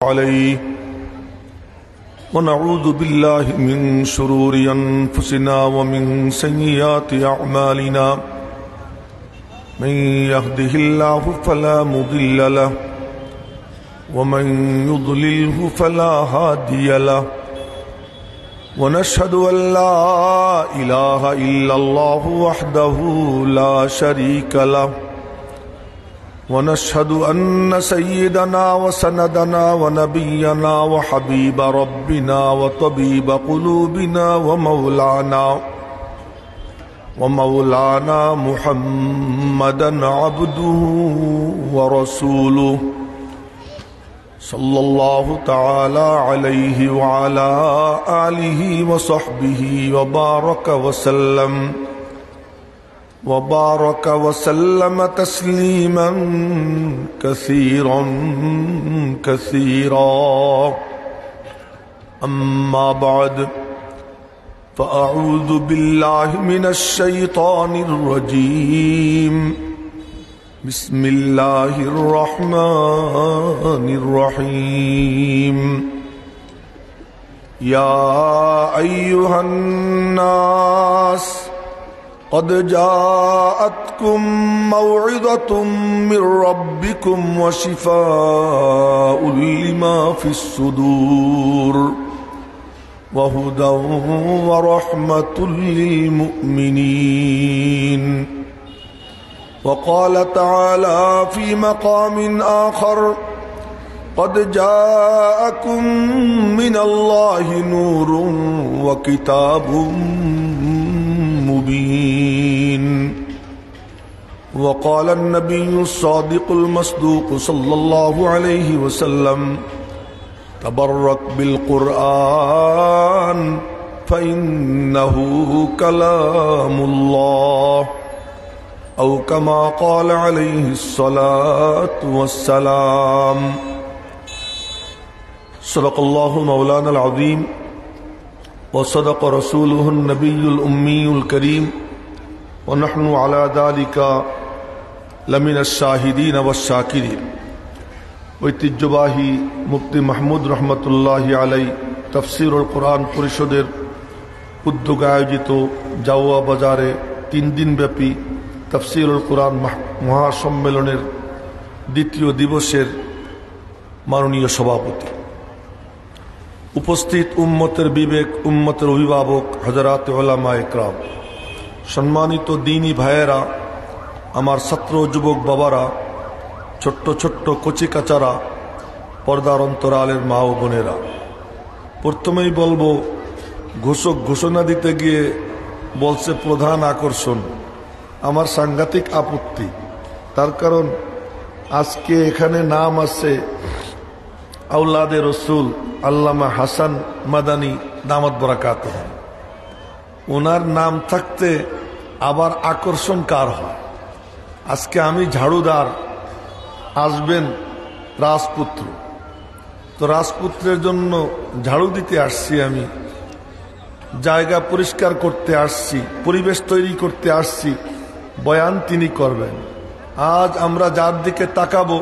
عليه ونعوذ بالله من شرور أنفسنا ومن سيئات أعمالنا من يهده الله فلا مضل له ومن يضلله فلا هادي له ونشهد أن لا إله إلا الله وحده لا شريك له ونشهد أن سيدنا وسندنا ونبينا وحبيب ربنا وطبيب قلوبنا ومولانا محمدا عبده ورسوله صلى الله تعالى عليه وعلى آله وصحبه وبارك وسلم تسليما كثيرا أما بعد فأعوذ بالله من الشيطان الرجيم بسم الله الرحمن الرحيم يا أيها الناس قد جاءتكم موعظة من ربكم وشفاء لما في الصدور وهدى ورحمة للمؤمنين. وقال تعالى في مقام آخر قد جاءكم من الله نور وكتاب مبين. وقال النبي الصادق المصدوق صلى الله عليه وسلم تبرك بالقرآن فإنه كلام الله أو كما قال عليه الصلاة والسلام. صدق الله مولانا العظيم وصدق رسوله النبي الأمي الكريم ونحن على ذلك لمن الشاهدين والشاكرين. ঐতিহ্যবাহী মুফতি মাহমুদ রহমতুল্লাহ আলাই তাফসীরুল কোরআন পরিষদের উদ্যোগে আয়োজিত জাওয়া বাজারে 3 দিনব্যাপী তাফসীরুল কোরআন মহাসম্মেলনের দ্বিতীয় দিবসের মাননীয় সভাপতি, উপস্থিত উম্মতের বিবেক, উম্মতের অভিভাবক, হযরত উলামা ইকরাম, সম্মানিত দ্বীনী ভাইয়েরা, আমার ছাত্র যুবক বাবারা, ছোট্ট ছোট্ট কচি কাচারা, পর্দার অন্তরালের মা ও বোনেরা, প্রথমেই বলবো ঘোষণা দিতে গিয়ে বলছে প্রধান আকর্ষণ। আমার সাংঘাতিক আপত্তি, তার কারণ আজকে এখানে নাম আছে আওলাদে রসুল আল্লামা হাসান মাদানী দামাত বরাকাতুহ। ওনার নাম থাকতে আবার আকর্ষণ কার হয়? আজকে আমি ঝাড়ুদার, আসবেন রাজপুত্র, তো রাজপুত্রের জন্য ঝাড়ু দিতে আসছি, আমি জায়গা পরিষ্কার করতে আসছি, পরিবেশ তৈরি করতে আসছি, বয়ান তিনি করবেন। আজ আমরা যার দিকে তাকাবো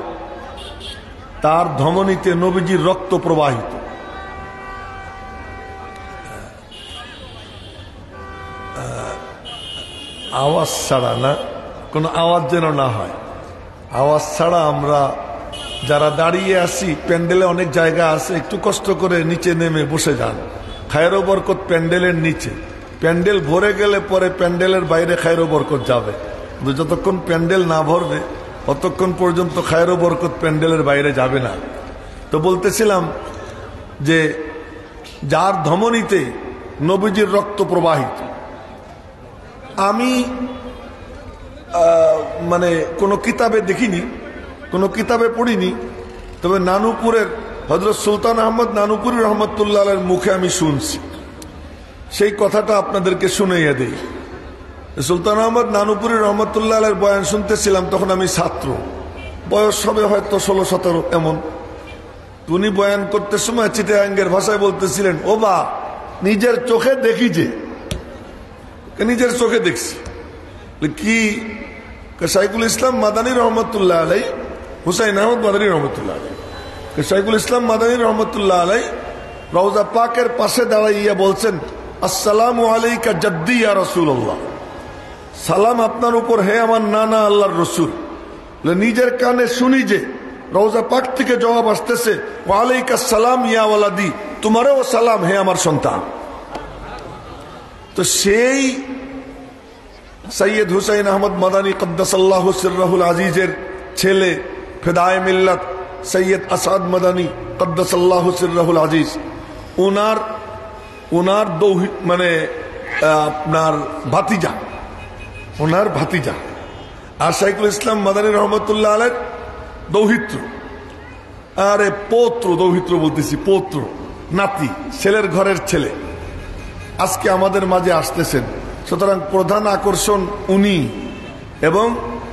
তার ধমনীতে নবীজির রক্ত প্রবাহিত। আওয়াজ ছাড়া না, কোনো আওয়াজ যেন না হয়, আওয়াজ ছাড়া আমরা যারা দাঁড়িয়ে আছি, প্যান্ডেলে অনেক জায়গা আছে, একটু কষ্ট করে নিচে নেমে বসে যান। খায়ের ও বরকত প্যান্ডেলের নিচে, প্যান্ডেল ভরে গেলে পরে প্যান্ডেলের বাইরে খায়ের ও বরকত যাবে, যতক্ষণ প্যান্ডেল না ভরবে ততক্ষণ পর্যন্ত খায়ের ও বরকত প্যান্ডেলের বাইরে যাবে না। তো বলতেছিলাম যে যার ধমনীতে নবীজির রক্ত প্রবাহিত, আমি মানে কোনো কিতাবে দেখিনি, কোনো কিতাবে পড়িনি, তবে নানুপুরের হযরত সুলতান আহমদ নানুপুরি রহমতুল্লাহ আলাইহির মুখে আমি শুনছি। সেই কথাটা আপনাদেরকে শুনাইয়া দেই। সুলতান আহমদ নানুপুরি রহমতুল্লাহ আলাইহির বয়ান শুনতেছিলাম, তখন আমি ছাত্র, বয়স হবে হয়তো 16-17 এমন। উনি বয়ান করতে সময় চিটাগাঙ্গের ভাষায় বলতেছিলেন, ও বা নিজের চোখে দেখি, যে নিজের চোখে দেখছি। কি শাইখুল ইসলাম মাদানী রহমতুল্লাহ আলাই, হুসাইন আহমদ মাদানী রহমতুল্লাহ আলাই, শাইখুল ইসলাম মাদানী রহমতুল্লাহ আলাই রওজা পাকের পাশে দাঁড়াইয়া বলছেন, আসসালামু আলাইকা জাদ্দি ইয়া রাসূলুল্লাহ, সালাম আপনার উপর হে আমার নানা আল্লাহর রসুল। নিজের কানে শুনি যে রওজা পাক থেকে জবাব আসতেছে, ওয়া আলাইকা সালাম ইয়া ওয়ালাদি, তোমারও সালাম হে আমার সন্তান। তো সেই সৈয়দ হুসাইন আহমদ মাদানী কদ্দাসাল্লাহু সিররাহুল আজিজের ছেলে ফিদায়ে মিল্লাত সৈয়দ আসাদ মাদানী কদ্দাসাল্লাহু সিররাহুল আজিজ, ওনার মানে আপনার ভাতিজা, ওনার ভাতিজা। আর শাইখুল ইসলাম মাদানী রহমতুল্লাহ আলাইহির দৌহিত্র, আরে পৌত্র, দৌহিত্র বলতেছি, পৌত্র, নাতি, ছেলের ঘরের ছেলে আজকে আমাদের মাঝে আসতেছেন। সুতরাং প্রধান আকর্ষণ উনি, এবং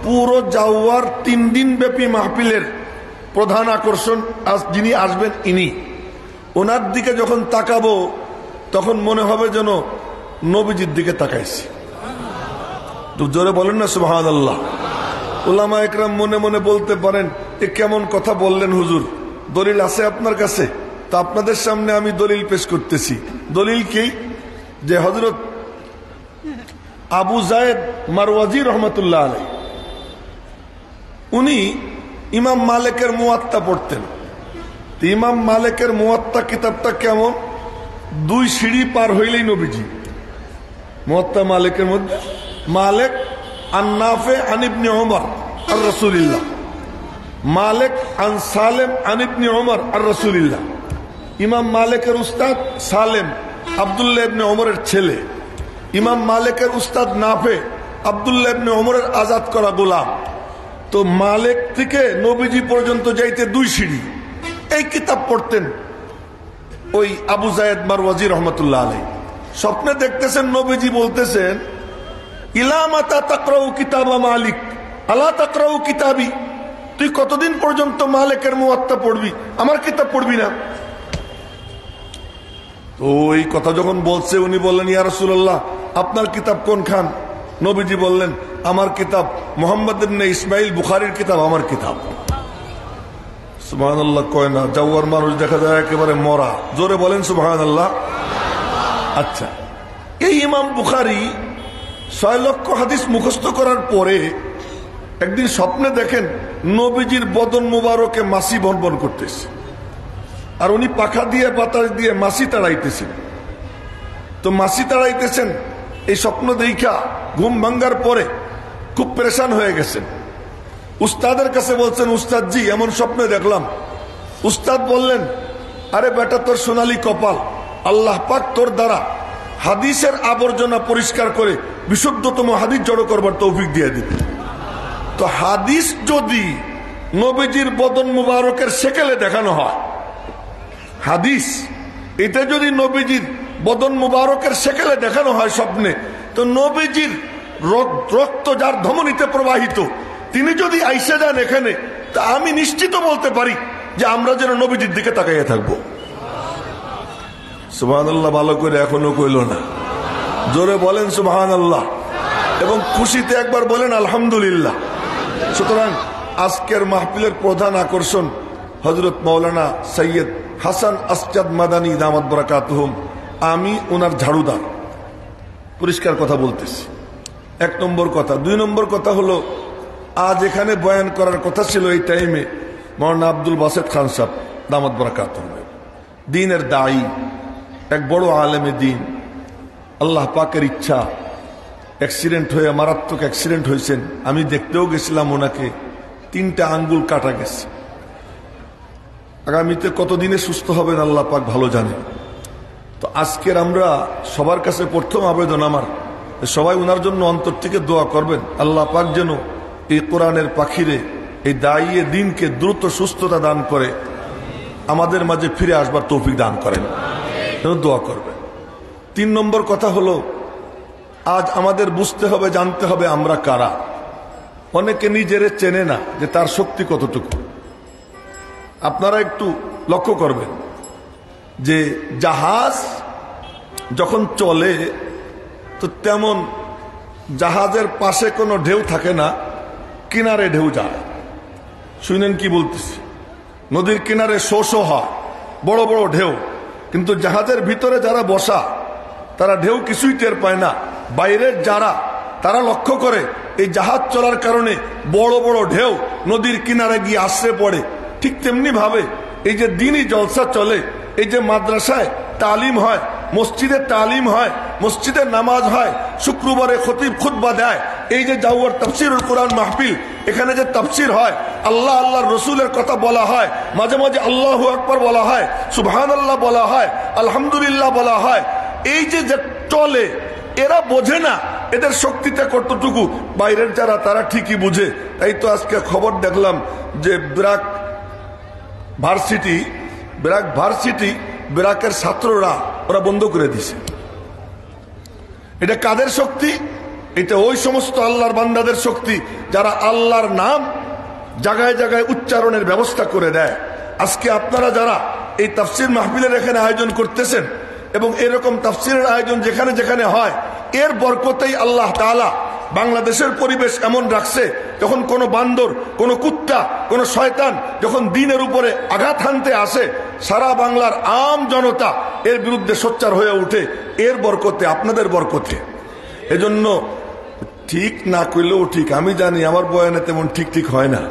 পুরো জাওয়ার 3 দিন ব্যাপী মাহফিলের প্রধান আকর্ষণ যিনি আসবেন ইনি। ওনার দিকে যখন তাকাবো তখন মনে হবে যেন নবীজির দিকে তাকাইছি। তো জোরে বলেন না সুবহানাল্লাহ। উলামা একরাম মনে মনে বলতে পারেন, এ কেমন কথা বললেন হুজুর, দলিল আছে আপনার কাছে? তো আপনাদের সামনে আমি দলিল পেশ করতেছি। দলিল কি? যে হযরত আবু যায়েদ মারওয়াজি রহমতুল্লাহ আলাইহি উনি ইমাম মালিকের মুয়াত্তা পড়তেন। ইমাম মালিকের মুয়াত্তা কিতাবটা কেমন? 2 সিঁড়ি পার হইলেই নবীজি। মুয়াত্তা মালিকের মধ্যে মালিক আন নাফে আন ইবনে ওমর আর রাসূলুল্লাহ, মালিক আন সালেম আন ইবনে ওমর আর রাসূলুল্লাহ। ইমাম মালিকের উস্তাদ সালেম আব্দুল্লাহ ইবনে ওমরের ছেলে, ইমাম মালিকের উস্তাদ নাফে আব্দুল্লাহ ইবনে ওমরের আজাদ করা গোলাম। তো মালিক থেকে নবীজি পর্যন্ত যাইতে 2 সিঁড়ি। এই কিতাব পড়তেন ওই আবু যায়েদ মারওয়াজি রহমতুল্লাহ আলাইহি। স্বপ্নে দেখতেছেন নবীজি বলতেছেন, ইলা মাতা তাকরাউ কিতাবা মালিক আলা তাকরাউ কিতাবি, তুই কতদিন পর্যন্ত মালিকের মুয়াত্তা পড়বি, আমার কিতাব পড়বি না? তো এই কথা যখন বলছে উনি বললেন, ইয়া রাসূলুল্লাহ আপনার কিতাব কোন খান? নবীজি বললেন, আমার কিতাব মুহাম্মদ ইবনে ইসমাইল বুখারীর কিতাব আমার কিতাব। সুবহানাল্লাহ কয় না, জাওয়ার মানুষ দেখা যায় একেবারে মরা। জোরে বলেন সুবহানাল্লাহ। আচ্ছা, এই ইমাম বুখারী 6 লক্ষ হাদিস মুখস্থ করার পরে একদিন স্বপ্নে দেখেন নবীজির বদন মুবারকে মাছি বনবন করতেছে, আর উনি পাখা দিয়ে বাতাস দিয়ে মাছি তাড়াইতেছেন। তো মাছি তাড়াইতেছেন, এই স্বপ্ন দেখা ঘুম ভাঙ্গার পরে খুব পেরেশান হয়ে গেছেন। উস্তাদের কাছে বলছেন, উস্তাদ জি এমন স্বপ্নে দেখলাম। উস্তাদ বললেন, আরে বেটা তোর সোনালী কপাল, আল্লাহ পাক তোর দ্বারা হাদিসের আবর্জনা পরিষ্কার করে বিশুদ্ধতম হাদিস জড়ো করবার তৌফিক দিয়ে দিবে। তো হাদিস যদি নবীজির বদন মুবারকের সেকেলে দেখানো হয়, হাদিস এটা যদি নবীজির বদন মুবারকের সেকেলে দেখানো হয় স্বপ্নে, তো নবীজির রক্ত যার ধমনীতে প্রবাহিত, তিনি যদি আইসা যান এখানে, তা আমি নিশ্চিত বলতে পারি যে আমরা যেন নবীজির দিকে তাকাইয়া থাকবো। সুবহানাল্লাহ ভালো করে এখনো কইল না, জোরে বলেন সুবহানাল্লাহ, এবং খুশিতে একবার বলেন আলহামদুলিল্লাহ। সুতরাং আজকের মাহফিলের প্রধান আকর্ষণ হযরত মাওলানা সৈয়দ হাসান আসজাদ মাদানী দামাত বারাকাতুহুম। আমি ওনার ঝাড়ুদার, পরিষ্কার কথা বলতেছি। 1 নম্বর কথা। 2 নম্বর কথা হলো, আজ এখানে বয়ান করার কথা ছিল এই টাইমে মাওলানা আব্দুল বাসেত খান সাহেব দামাত বারাকাতুহুম, দ্বীনের দায়ী, এক বড় আলেমে দ্বীন। আল্লাহ পাকের ইচ্ছা অ্যাক্সিডেন্ট হয়ে, মারাত্মক অ্যাক্সিডেন্ট হয়েছেন। আমি দেখতেও গেছিলাম ওনাকে, 3টা আঙ্গুল কাটা গেছে। আগামীতে কতদিনে সুস্থ হবেন আল্লাহ পাক ভালো জানেন। তো আজকের আমরা সবার কাছে প্রথম আবেদন আমার, সবাই ওনার জন্য অন্তর থেকে দোয়া করবেন, আল্লাহ পাক যেন এই কোরআনের পাখিরে, এই দায়ী দিনকে দ্রুত সুস্থতা দান করে আমাদের মাঝে ফিরে আসবার তৌফিক দান করেন, দোয়া করবেন। 3 নম্বর কথা হলো, আজ আমাদের বুঝতে হবে, জানতে হবে আমরা কারা। অনেকে নিজেরে চেনে না যে তার শক্তি কতটুকু। আপনারা একটু লক্ষ্য করবেন যে জাহাজ যখন চলে তো তেমন জাহাজের পাশে কোনো ঢেউ থাকে না, কিনারে ঢেউ যায়। শুনেন কি বলতেছি, নদীর কিনারে শো হয়, বড় বড় ঢেউ, কিন্তু জাহাজের ভিতরে যারা বসা তারা ঢেউ কিছুই টের পায় না। বাইরের যারা তারা লক্ষ্য করে এই জাহাজ চলার কারণে বড় বড় ঢেউ নদীর কিনারে গিয়ে আশ্রে পড়ে। ঠিক তেমনি ভাবে এই যে দিনই জলসা চলে, এই যে মাদ্রাসায় তালিম হয়, মসজিদে তালিম হয়, মসজিদে নামাজ হয়, শুক্রবারে খতিব খুতবা দেয়, এই যে জাওয়ার তাফসীরুল কোরআন মাহফিল, এখানে যে তাফসীর হয়, আল্লাহ আল্লাহর রসুলের কথা বলা হয়, মাঝে মাঝে আল্লাহু আকবার বলা হয়, সুবহানাল্লাহ বলা হয়, আলহামদুলিল্লাহ বলা হয়, এই যে চলে, এরা বোঝে না এদের শক্তিটা কতটুকু। বাইরের যারা তারা ঠিকই বুঝে। তাই তো আজকে খবর দেখলাম যে ব্র্যাক ব্র্যাকের ছাত্ররা ওরা বন্ধ করে দিছে। এটা কাদের শক্তি? এটা ওই সমস্ত আল্লাহর বান্দাদের শক্তি যারা আল্লাহর নাম জায়গায় জায়গায় উচ্চারণের ব্যবস্থা করে দেয়। আজকে আপনারা যারা এই তাফসীর মাহফিলের এখানে আয়োজন করতেছেন এবং এরকম তাফসীরের আয়োজন যেখানে যেখানে হয়, এর বরকতেই আল্লাহ তাআলা বাংলাদেশের পরিবেশ এমন রাখছে, যখন কোনো বান্দর, কোনো কুত্তা, কোনো শয়তান যখন দ্বীনের উপরে আঘাত হানতে আসে, সারা বাংলার আম জনতা এর বিরুদ্ধে সোচ্চার হয়ে ওঠে, এর বরকতে, আপনাদের বরকতে। এজন্য ঠিক না করলেও ঠিক, আমি জানি আমার বয়ানে তেমন ঠিক ঠিক হয় না,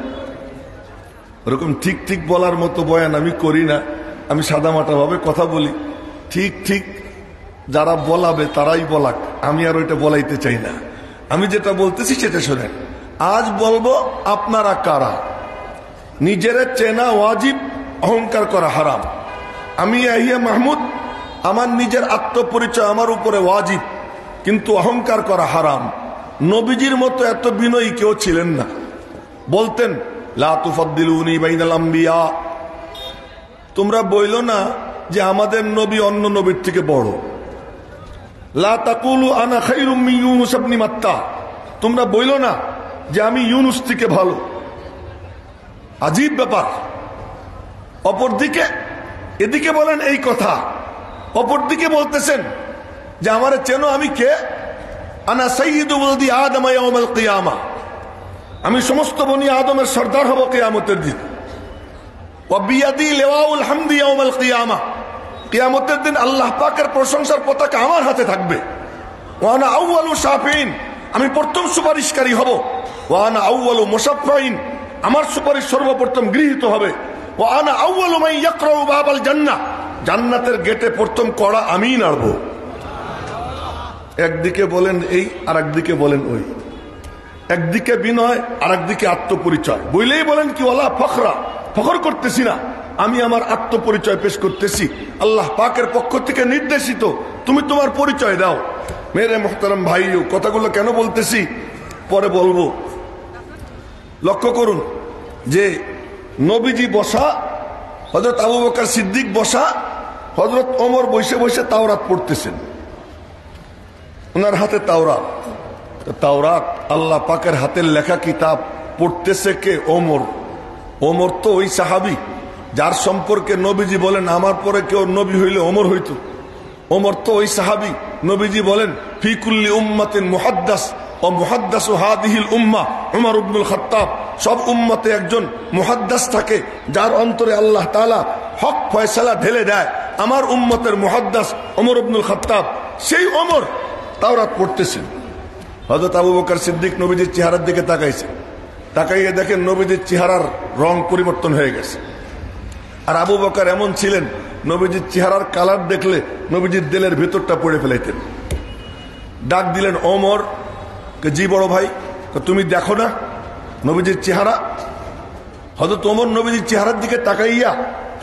ওরকম ঠিক ঠিক বলার মতো বয়ান আমি করি না, আমি সাদামাটা ভাবে কথা বলি। ঠিক ঠিক যারা বলাবে তারাই বলাক, আমি আর ওইটা বলাইতে চাই না। আমি যেটা বলতেছি সেটা শোনেন। আজ বলবো আপনারা কারা। নিজের চেনা ওয়াজিব, অহংকার করা হারাম। আমি ইয়াহিয়া মাহমুদ, আমার নিজের আত্মপরিচয় আমার উপরে ওয়াজিব, কিন্তু অহংকার করা হারাম। নবীজির মতো এত বিনয়ী কেউ ছিলেন না। বলতেন লা তুফাদ্দিলুনি বাইনাল আম্বিয়া, তোমরা বইল না যে আমাদের নবী অন্য নবীর থেকে বড়। লা তাকুলু আনা খায়রুম মিন ইউনুস ইবনে মাত্তা, তোমরা বইল না যে আমি ইউনুস থেকে ভালো। আজীব ব্যাপার। অপরদিকে এদিকে বলেন এই কথা, অপরদিকে বলতেছেন যে আমারে চেনো, আমি কে? আনা সাইয়্যিদু ওয়ালদি আদম ইয়াউমাল কিয়ামা, আমি সমস্ত বনি আদমের সর্দার হব কিয়ামতের দিন। ওয়া বিয়াদি লিওয়াউল হামদি ইয়াউমাল কিয়ামা, কিয়ামতের দিন আল্লাহ পাকের প্রশংসার পতাকা আমার হাতে থাকবে। ওয়া আনা আউয়ালু শাফিঈন, আমি প্রথম সুপারিশকারী হব। ওয়া আনা আউয়ালু মুশাফফাইন, আমার সুপারিশ সর্বপ্রথম গৃহীত হবে। ওয়া আনা আউয়ালু মান ইয়াকরাউ বাবাল জান্নাহ, জান্নাতের গেটে প্রথম কড়া আমিই নাড়ব। একদিকে বলেন এই, আর একদিকে বলেন ওই। একদিকে বিনয়, আর একদিকে আত্মপরিচয়। বইলেই বলেন কি ওয়ালা ফখরা, ফখর করতেছি না, আমি আমার আত্মপরিচয় পেশ করতেছি, আল্লাহ পাকের পক্ষ থেকে নির্দেশিত, তুমি তোমার পরিচয় দাও। মেরে মুহতারাম ভাইও, কথাগুলো কেন বলতেছি পরে বলবো। লক্ষ্য করুন যে নবীজি বসা, হযরত আবু বকর সিদ্দিক বসা, হযরত ওমর বসে বসে তাওরাত পড়তেছেন, ওনার হাতে তাওরাত। তাওরাত আল্লাহ পাকের হাতের লেখা কিতাব, পড়তেছে কে? ওমর। ওমর তো ওই সাহাবী যার সম্পর্কে নবীজি বলেন আমার পরে কেউ নবী হইলে ওমর হইতো। ওমর তো ওই সাহাবী, নবীজি বলেন ফি কুল্লি উম্মাতিন মুহাদ্দাস ও মুহাদ্দাসু হাদিহিল উম্মাহ উমর ইবনুল খাত্তাব, সব উম্মতে একজন মুহাদ্দাস থাকে যার অন্তরে আল্লাহ তাআলা হক ফয়সালা ঢেলে দেয়। আমার উম্মতের মুহাদ্দাস ওমর ইবনুল খাত্তাব, সেই ওমর তাওরাত পড়তেছেন। হযরত আবু বকর সিদ্দিক নবীজির চেহারার দিকে তাকাইছে, তাকাইয়ে দেখেন নবীজির চেহারার রং পরিবর্তন হয়ে গেছে। আর আবু বকর এমন ছিলেন, নবীজির চেহারার কালার দেখলে নবীজির দিলের ভেতরটা পড়ে ফেলাইতেন। ডাক দিলেন ওমর, জি বড় ভাই, তুমি দেখো না নবীজির চেহারা। হযরত ওমর নবীজির চেহারার দিকে তাকাইয়া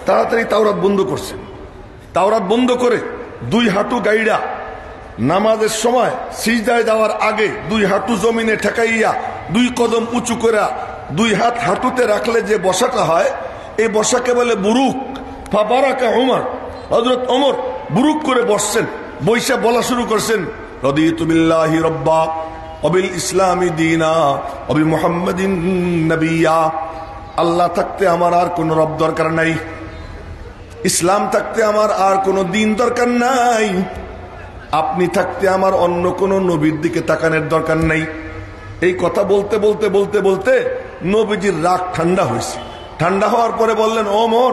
তাড়াতাড়ি তাওরাত বন্ধ করছেন। তাওরাত বন্ধ করে দুই হাঁটু গাইড়া নামাজের সময় সিজদায় যাওয়ার আগে দুই হাঁটু জমিনে ঠেকাইয়া দুই কদম উঁচু করে দুই হাত হাঁটুতে রাখলে যে বসাটা হয়, এই বসাকে বলে বুরুক। ফাবারাকা ওমর, হযরত ওমর বুরুক করে বসছেন। বৈশা বলা শুরু করছেন রাদিতু বিল্লাহি রাব্বা ওয়া বিল ইসলামি দীনা ওয়া বি মুহাম্মাদিন নবিয়্যা। আল্লাহ থাকতে আমার আর কোনো রব দরকার নাই, ইসলাম থাকতে আমার আর কোনো দিন দরকার নাই, আপনি থাকতে আমার অন্য কোন নবীর দিকে তাকানোর দরকার নাই। এই কথা বলতে বলতে বলতে বলতে নবীজির রাগ ঠান্ডা হয়েছে। ঠান্ডা হওয়ার পরে বললেন, ও মোর,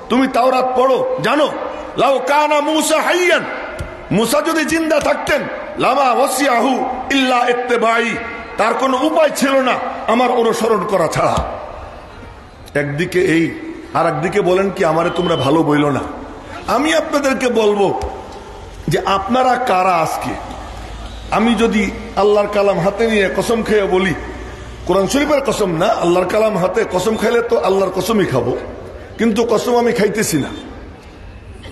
তুমি তাওরাত পড়ো, জানো লাউ কানা মূসা হাইয়ান, মূসা যদি জিন্দা থাকতেন, লামা ওয়াসিয়াহু ইল্লা ইত্তিবাই, তার কোনো উপায় ছিল না আমার অনুসরণ করা ছাড়া। একদিকে এই, আর একদিকে বলেন কি আমারে তোমরা ভালো বইল না। আমি আপনাদেরকে বলবো যে আপনারা কারা আজকে, আমি যদি আল্লাহর কালাম হাতে নিয়ে কসম খেয়ে বলি, কোরআন শরীফের কসম না, আল্লাহর কালাম হাতে কসম খাইলে তো আল্লাহর কসমই খাবো, কিন্তু কসম আমি খাইতেছি না।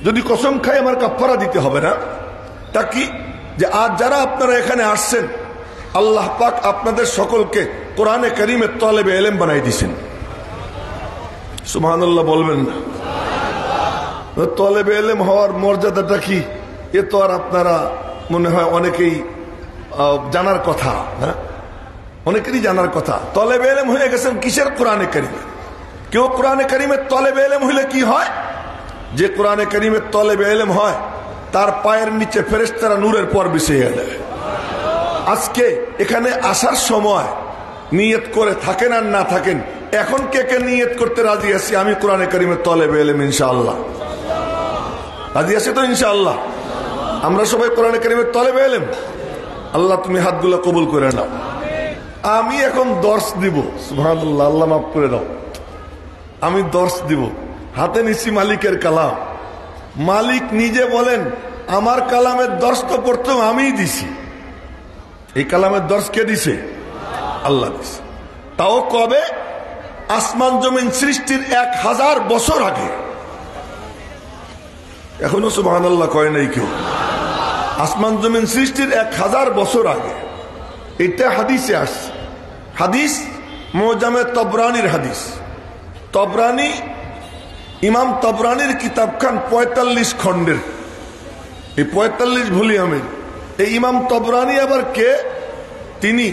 যদি কসম খাই আমার কাফারা দিতে হবে না। তা কি, যে আজ যারা আপনারা এখানে আসছেন, আল্লাহ পাক আপনাদের সকলকে কোরআনে কারীমের তালেবে ইলম বানাই দিয়েছেন। সুবহানাল্লাহ বলবেন না? তালেবে ইলম হওয়ার মর্যাদাটা কি, এ তো আর আপনারা মনে হয় অনেকেই জানার কথা, হ্যাঁ, অনেকেরই জানার কথা। তালেবে ইলম হয়ে গেছেন কিসের? কোরআনে কারীমে। কেউ কোরআনে কারীমের তালেবে ইলম হইলে কি হয়? যে কোরআনে কারীমের তালেবে ইলম হয়, তার পায়ের নিচে ফেরেশতারা নূরের পর বিছিয়ে দেয়। আজকে এখানে আসার সময় নিয়ত করে থাকেন আর না থাকেন, এখন কে কে নিয়ত করতে রাজি আছি আমি কোরআনে কারীমের তালেবে ইলম ইনশাআল্লাহ? রাজি আছি তো ইনশাআল্লাহ? আমরা সবাই কোরআনে কারীমের তালেবে ইলম। আল্লাহ তুমি হাতগুলো কবুল করে নাও। আমি এখন দর্শ দিব, সুবহানাল্লাহ, আল্লাহ মাফ করে দাও। আমি দর্শ দিব, হাতে নিছি মালিকের কালাম। মালিক নিজে বলেন, আমার কালামের দর্শ তো প্রথম আমিই দিছি। এই কালামের দর্শ কে দিছে? আল্লাহ দিছে। তাও কবে? আসমান জমিন সৃষ্টির 1000 বছর আগে। এখনো সুবহানাল্লাহ কয় নাই কেউ? আসমান জমিন সৃষ্টির 1000 বছর আগে। এটা হাদিসে আসছে। হাদিস মুজামে তবরানির হাদিস। তবরানি, ইমাম তবরানির কিতাবখান 45 খণ্ডের, এই 45 ভলিউমের। এই ইমাম তবরানি আবার কে? তিনি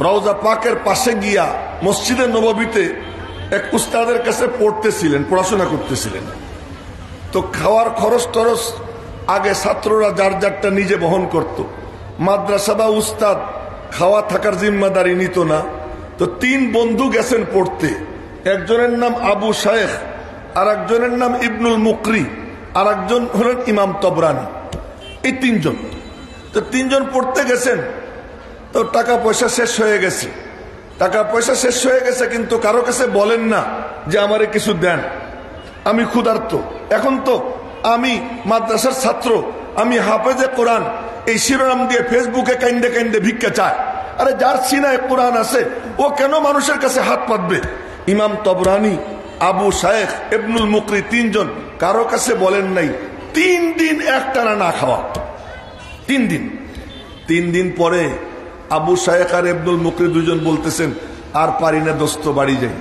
রওজা পাকের পাশে গিয়া মসজিদে নববীতে এক উস্তাদের কাছে পড়তেছিলেন, পড়াশোনা করতেছিলেন। তো খাওয়ার খরচ টরচ আগে ছাত্ররা যার যারটা নিজে বহন করত। মাদ্রাসা বা উস্তাদ খাওয়া থাকার জিম্মাদারি নিত না। তো 3 বন্ধু গেছেন পড়তে। একজনের নাম আবু শায়েখ, আর একজনের নাম ইবনুল মুকরি, আর একজন হলেন ইমাম তবরানি। এই 3 জন। তো 3 জন পড়তে গেছেন। তো টাকা পয়সা শেষ হয়ে গেছে, টাকা পয়সা শেষ হয়ে গেছে, কিন্তু কারো কাছে বলেন না যে আমারে কিছু দেন, আমি ক্ষুধার্ত। এখন তো আমি মাদ্রাসার ছাত্র, আমি হাফেজে কোরআন, এই শিরোনাম দিয়ে ফেসবুকে কাইন্দে কাইন্দে ভিক্ষা চায়। আরে যার সিনায় কোরআন আছে ও কেন মানুষের কাছে হাত পাতবে? ইমাম তবরানি, আবু শায়েখ, ইবনুল মুকরি 3 জন কারো কাছে বলেন নাই। 3 দিন একটানা না খাওয়া। 3 দিন। 3 দিন পরে আবু শায়েখ আর ইবনুল মুকরি 2 জন বলতেছেন, আর পারি না দোস্ত, বাড়ি যাই,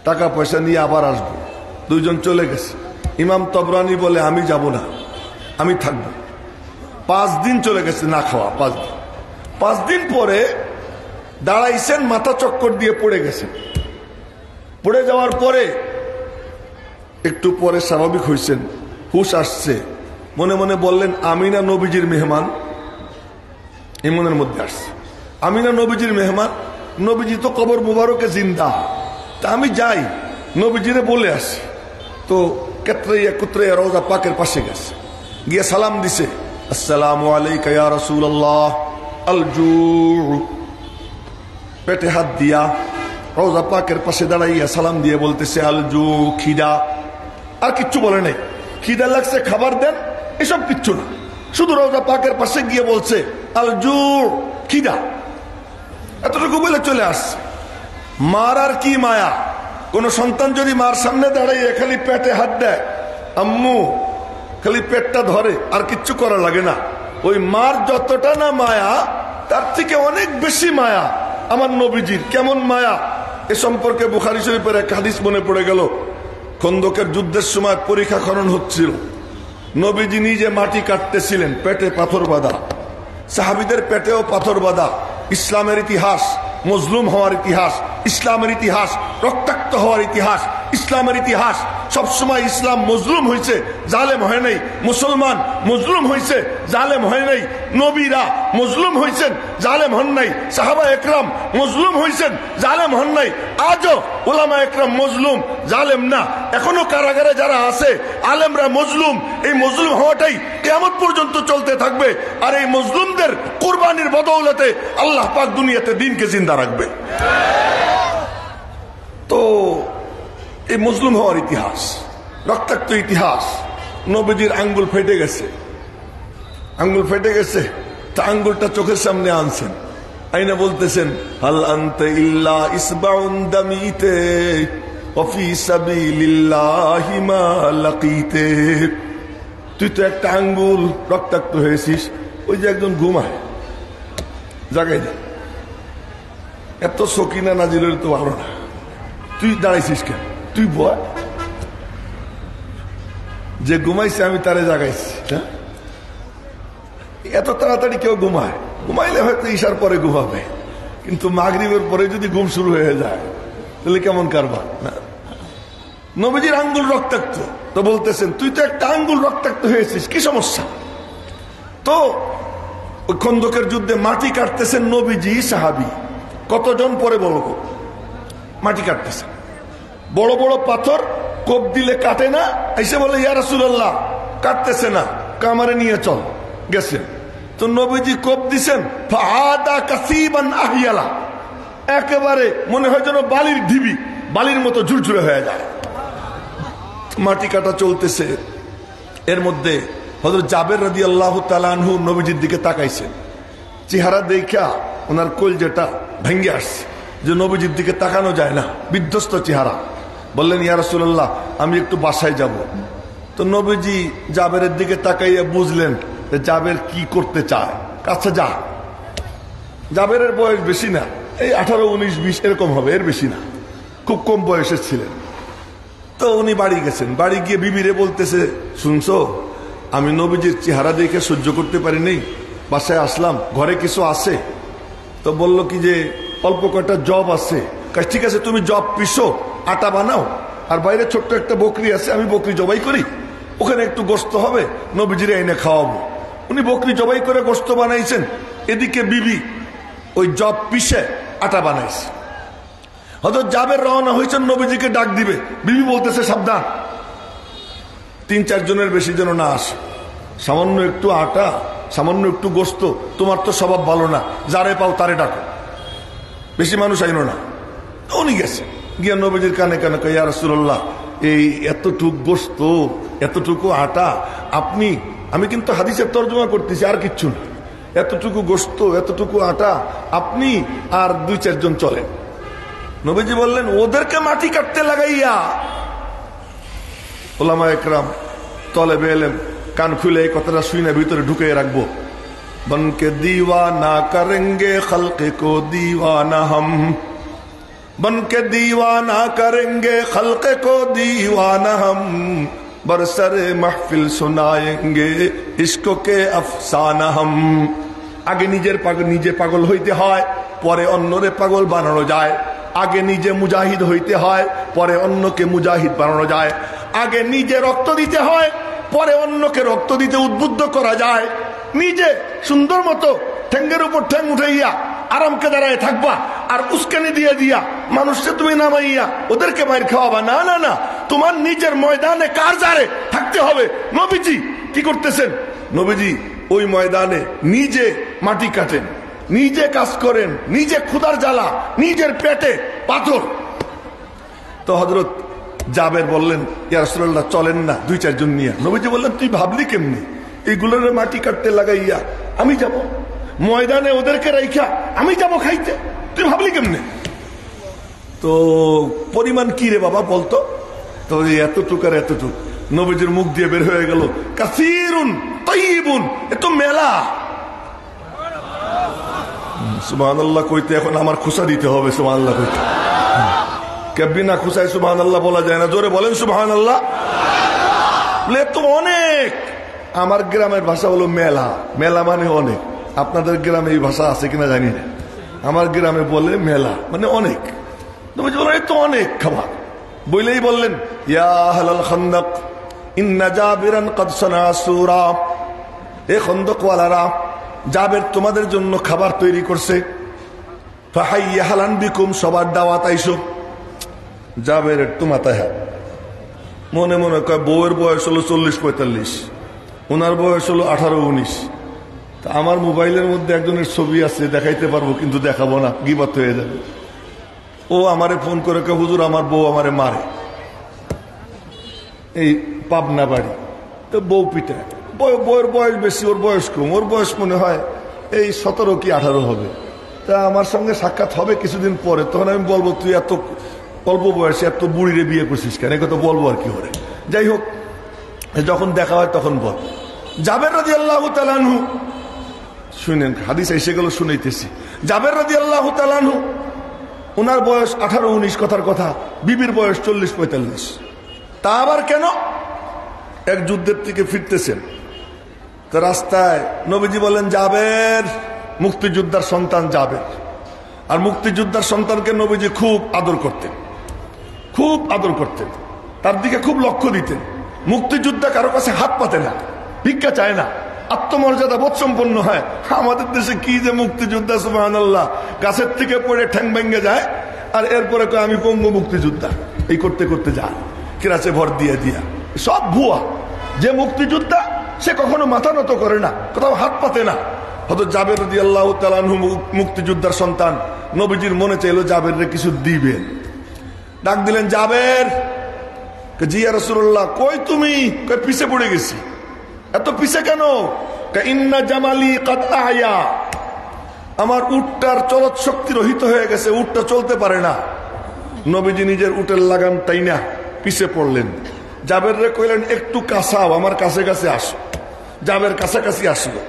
টাকা পয়সা নিয়ে আবার আসবো। 2 জন চলে গেছে। ইমাম তবরানি বলে, আমি যাব না, আমি থাকবো। 5 দিন চলে গেছে না খাওয়া, 5 দিন। 5 দিন পরে দাঁড়াইছেন, মাথা চক্কর দিয়ে পড়ে গেছেন। পড়ে যাওয়ার পরে একটু পরে স্বাভাবিক হয়েছেন, হুশ আসছে। মনে মনে বললেন, আমি না নবীজির মেহমান? এই মনের মধ্যে আসছে, আমি না নবীজির মেহমান? নবীজি তো কবর মুবারকে জিন্দা, তা আমি যাই নবীজিরে বলে আসি। তো কেত্রাইয়া কুত্রাইয়া রওজা পাকের পাশে গেছে, গিয়ে সালাম দিছে, আসসালামু আলাইকা ইয়া রাসূলুল্লাহ, আলজু। পেটে হাত দিয়া রওজা পাকের পাশে দাঁড়াইয়া সালাম দিয়ে বলতেছে, আলজু, খিদা। আর কিচ্ছু বলে নাই। খিদা লাগছে, খাবার দেন, এসব কিচ্ছু না। শুধু রওজা পাকের পাশে গিয়ে বলছে, আলজু, খিদা। এতটুকু বলে চলে আসছে। মার আর কি মায়া? কোন সন্তান যদি মার সামনে দাঁড়াইয়ে খালি পেটে হাত দেয়, আম্মু, খালি পেটটা ধরে, আর কিচ্ছু করা লাগে না। ওই মার যতটা না মায়া, তার থেকে অনেক বেশি মায়া আমার নবীজির। কেমন মায়া? এ সম্পর্কে বুখারী শরীফের এক হাদিস মনে পড়ে গেল। খন্দকের যুদ্ধের সময় পরীক্ষা খনন হচ্ছিল, নবীজি নিজে মাটি কাটতেছিলেন, পেটে পাথর বাঁধা, সাহাবীদের পেটেও পাথর বাঁধা। ইসলামের ইতিহাস, মজলুম হওয়ার ইতিহাস, ইসলামের ইতিহাস, রক্তাক্ত হওয়ার ইতিহাস, ইসলামের ইতিহাস, সবসময় ইসলাম মজলুম হয়েছে, জালেম হয় নাই। মুসলমান মজলুম হয়েছে, জালেম হয় নাই। নবীরা মজলুম হয়েছেন, জালেম হন নাই। সাহাবা একরাম মজলুম হয়েছেন, জালেম হন নাই। আজও উলামা একরাম মজলুম, জালেম না। এখনো কারাগারে যারা আছে আলেমরা মজলুম। এই মজলুম হওয়াটাই কিয়ামত পর্যন্ত চলতে থাকবে। আর এই মজলুমদের কুরবানির বদৌলতে আল্লাহ পাক দুনিয়াতে দিনকে জিন্দা রাখবে। তো এই মজলুম হওয়ার ইতিহাস, রক্তাক্ত ইতিহাস। নবীজির আঙ্গুল ফেটে গেছে, আঙ্গুল ফেটে গেছে, তা আঙ্গুলটা চোখের সামনে আনছেন, আইনা বলতেছেন হাল আনতা ইল্লা ইসবাউন দামিতে ওয়া ফি সাবিলিল্লাহি মা লাকিতে। তুই তো একটা আঙ্গুল রক্তাক্ত হয়েছিস, ওই যে একজন ঘুমায়, জাগাই দে। এত সকিনা নাজিল হলে তো ভালো না, তুই দাঁড়াইছিস কেন? তুই বয়, যে ঘুমাইছে আমি তারে জাগাইছি। এত তাড়াতাড়ি কেউ ঘুমায়? ঘুমাইলে হয়তো ঈশার পরে ঘুমাবে, কিন্তু মাগরিবের পরে যদি ঘুম শুরু হয়ে যায় তাহলে কেমন কারবার না? নবীজির আঙ্গুল রক্তাক্ত, তো বলতেছেন তুই তো একটা আঙ্গুল রক্তাক্ত হয়েছিস, কি সমস্যা? তো ওই খন্দকের যুদ্ধে মাটি কাটতেছেন নবীজি, সাহাবি কতজন পরে বলব, মাটি কাটতেছেন, বড় বড় পাথর কোপ দিলে কাটে না। এসে বলে ইয়া রাসূলুল্লাহ কাটতেছে না, কামারে নিয়ে চল। গেছেন তো নবীজি কোপ দিছেন, ফাআদা কাসিবান আহিয়ালা, একেবারে মনে হয় যেন বালির ঢিবি, বালির মতো ঝুরঝুরে হয়ে যায়। মাটি কাটা চলতেছে, এর মধ্যে হযরত জাবের রাদিয়াল্লাহু তাআলা আনহু নবীজির দিকে তাকাইছেন। চেহারা দেখা ওনার কলজেটা ভেঙে আসছে, যে নবীজির দিকে তাকানো যায় না, বিধ্বস্ত চেহারা। বললেন ইয়া রাসূলুল্লাহ আমি একটু বাসায় যাব। তো নবীজি জাবেরের দিকে তাকাইয়া বুঝলেন যে জাবের কি করতে চায়। কাছে যা। জাবেরের বয়স বেশি না, এই 18, 19, 20 এরকম হবে, এর বেশি না, খুব কম বয়সের ছিলেন। তো উনি বাড়ি গেছেন, বাড়ি গিয়ে বিবিরে বলতেছে শুনছো, আমি নবীজির চেহারা দেখে সহ্য করতে পারি নাই, বাসায় আসলাম, ঘরে কিছু আছে? তো বলল কি যে অল্প কয়টা জব আছে। ঠিক আছে তুমি জব পিসো, আটা বানাও, আর বাইরে ছোট্ট একটা বকরি আছে, আমি বকরি জবাই করি, ওখানে একটু গোস্ত হবে, নবীজিরে এনে খাওয়াবো। উনি বকরি জবাই করে গোস্ত বানাইছেন, এদিকে বিবি ওই জব পিসে আটা বানাইছে। হয়তো জাবের রওনা হয়েছেন নবীজিকে ডাক দিবে, বিবি বলতেছে সাবধান, 3-4 জনের বেশি যেন না আসে, সামান্য একটু আটা, সামান্য একটু গোস্ত, তোমার তো স্বভাব ভালো না, যারে পাও তারে ডাকো, বেশি মানুষ আইনো না। উনি গেছে, গিয়া নবীজির কানে কানে কয় ইয়া রাসূলুল্লাহ এই এতটুকু গোস্ত, এতটুকু আটা, আপনি, আমি কিন্তু হাদিসের তর্জমা করতেছি আর কিচ্ছু না, এতটুকু গোস্ত, এতটুকু আটা, আপনি আর 2-4 জন চলেন। নবীজি বললেন ওদেরকে মাটি কাটতে লাগাইয়া। উলামা একরাম তলেবে ইলম কান খুলে এই কথাটা শুনে ভিতরে ঢুকে রাখবো। বনকে দীওয়ানা করেঙ্গে খলকে কো দীওয়ানা হাম, বনকে দীওয়ানা করেঙ্গে খলকে কো দীওয়ানা হাম, বরসরে মাহফিল সুনায়েঙ্গে ইশক কে আফসানা হাম। আগে নিজে পাগল হইতে হয়, পরে অন্যরে পাগল বানানো যায়। আগে নিজে মুজাহিদ হইতে হয়, পরে অন্যকে মুজাহিদ বানানো যায়। আগে নিজে রক্ত দিতে হয়, পরে অন্যকে রক্ত দিতে উদ্বুদ্ধ করা যায়। নিজে সুন্দর মতো ঠ্যাঙ্গের উপর ঠ্যাং উঠাইয়া আরামকে দাঁড়ায় থাকবা, আর উস্কানি দিয়ে দিয়া মানুষকে তুমি নামাইয়া ওদেরকে মাইর খাওয়াবা। না না না, তোমার নিজের ময়দানে কারজারে থাকতে হবে। নবীজি কি করতেছেন? নবীজি ওই ময়দানে নিজে মাটি কাটেন, নিজে কাজ করেন, নিজে ক্ষুধার জ্বালা, নিজের পেটে পাথর। তো হযরত জাবের বললেন ইয়া রাসূলুল্লাহ চলেন না 2-4 জন নিয়ে। নবীজি বললেন তুই ভাবলি কেমনি এইগুলোর মাটি কাটতে লাগাইয়া আমি যাব ময়দানে, ওদেরকে রাইখা আমি যাব খাইতে, তুই ভাবলি কেমনে? তো পরিমাণ কি রে বাবা বলতো? তো এতটুক আর এতটুক নবীজির মুখ দিয়ে বের হয়ে গেল, কাসীরুন তাইয়িবুন, এ তো মেলা। সুবহানাল্লাহ কইতে এখন আমার খুশা দিতে হবে, সুবহানাল্লাহ কইতে কেবি না খুশায় সুবহানাল্লাহ বলা যায় না। জোরে বলেন সুবহানাল্লাহ। তো অনেক, আমার গ্রামের ভাষা হলো মেলা, মেলা মানে অনেক। আপনাদের গ্রামে এই ভাষা আছে কিনা জানি না, আমার গ্রামে বলে মেলা মানে অনেক। তো অনেক খাবার, বলেই বললেন, ইয়া আহলাল খান্দাক ইন্না জাবিরান কদ সানা সূরা, এ খন্দকওয়ালারা, জাবের তোমাদের জন্য খাবার তৈরি করছে। ফাহাইয়া হালান বিকুম, সবার দাওয়াত আইসো। জাবের একটু মাথায় হাত, মনে মনে কয় বউয়ের বয়স হলো 40-45, ওনার বয়স হলো 18-19। তা আমার মোবাইলের মধ্যে একজনের ছবি আছে, দেখাইতে পারবো কিন্তু দেখাবো না, গীবত হয়ে যাবে। ও আমারে ফোন করে কয়, হুজুর আমার বউ আমারে মারে, এই পাবনা বাড়ি। তো বউ পিটায়, বউয়ের বয়স বেশি, ওর বয়স কম, ওর বয়স মনে হয় এই 17 কি 18 হবে। তা আমার সঙ্গে সাক্ষাৎ হবে কিছুদিন পরে, তখন আমি বলবো তুই এত অল্প বয়সে এত বুড়িরে বিয়ে করছিস কেন, এই কথা বলবো আর কি করে। যাই হোক, যখন দেখা হয় তখন বল। জাবের রাদিয়াল্লাহু তাআলা আনহু, শুনেন হাদিস এসে গেল শুনাইতেছি। জাবের রাদিয়াল্লাহু তাআলা আনহু, ওনার বয়স 18-19 কথার কথা, বিবির বয়স 40-45। তা আবার কেন? এক যুদ্ধের থেকে ফিরতেছেন, তো রাস্তায় নবীজি বলেন, জাবের, মুক্তিযোদ্ধার সন্তান জাবের। আর মুক্তিযোদ্ধার সন্তানকে নবীজি খুব আদর করতেন, খুব আদর করতেন, তার দিকে খুব লক্ষ্য দিতেন। মুক্তিযোদ্ধা কারো কাছে হাত পাতে না, ভিক্ষা চায় না, আত্মমর্যাদা বোধ সম্পন্ন হয়। আমাদের দেশে কি যে মুক্তিযোদ্ধা, সুবহানাল্লাহ, গাছের থেকে পড়ে ঠ্যাং ভেঙে যায়, আর এরপরে আমি পঙ্গু মুক্তিযোদ্ধা, এই করতে করতে যায় ক্রাসে ভর দিয়ে দিয়া। সব ভুয়া। যে মুক্তিযোদ্ধা সে কখনো মাথা নত করে না, কোথাও হাত পাতে না। হযরত জাবের রাদিয়াল্লাহু তাআলা আনহু মুক্তিযোদ্ধার সন্তান, নবীজির মনে চাইলো জাবেররে কিছু দিবেন। ডাক দিলেন, জাবের। জি ইয়া রাসূলুল্লাহ। কই তুমি? কই পিছে পড়ে গেছি। এত পিছে কেন? ইন্না জামালি কাদ আয়া, আমার উটটার চলৎ শক্তি রহিত হয়ে গেছে, উটটা চলতে পারে না। নবীজি নিজের উটের লাগাম টাইনা পিছে পড়লেন। জাবেররে কইলেন, একটু কাছাও, আমার কাছে কাছে আসো। জাবের কাছাকাছি আসলো।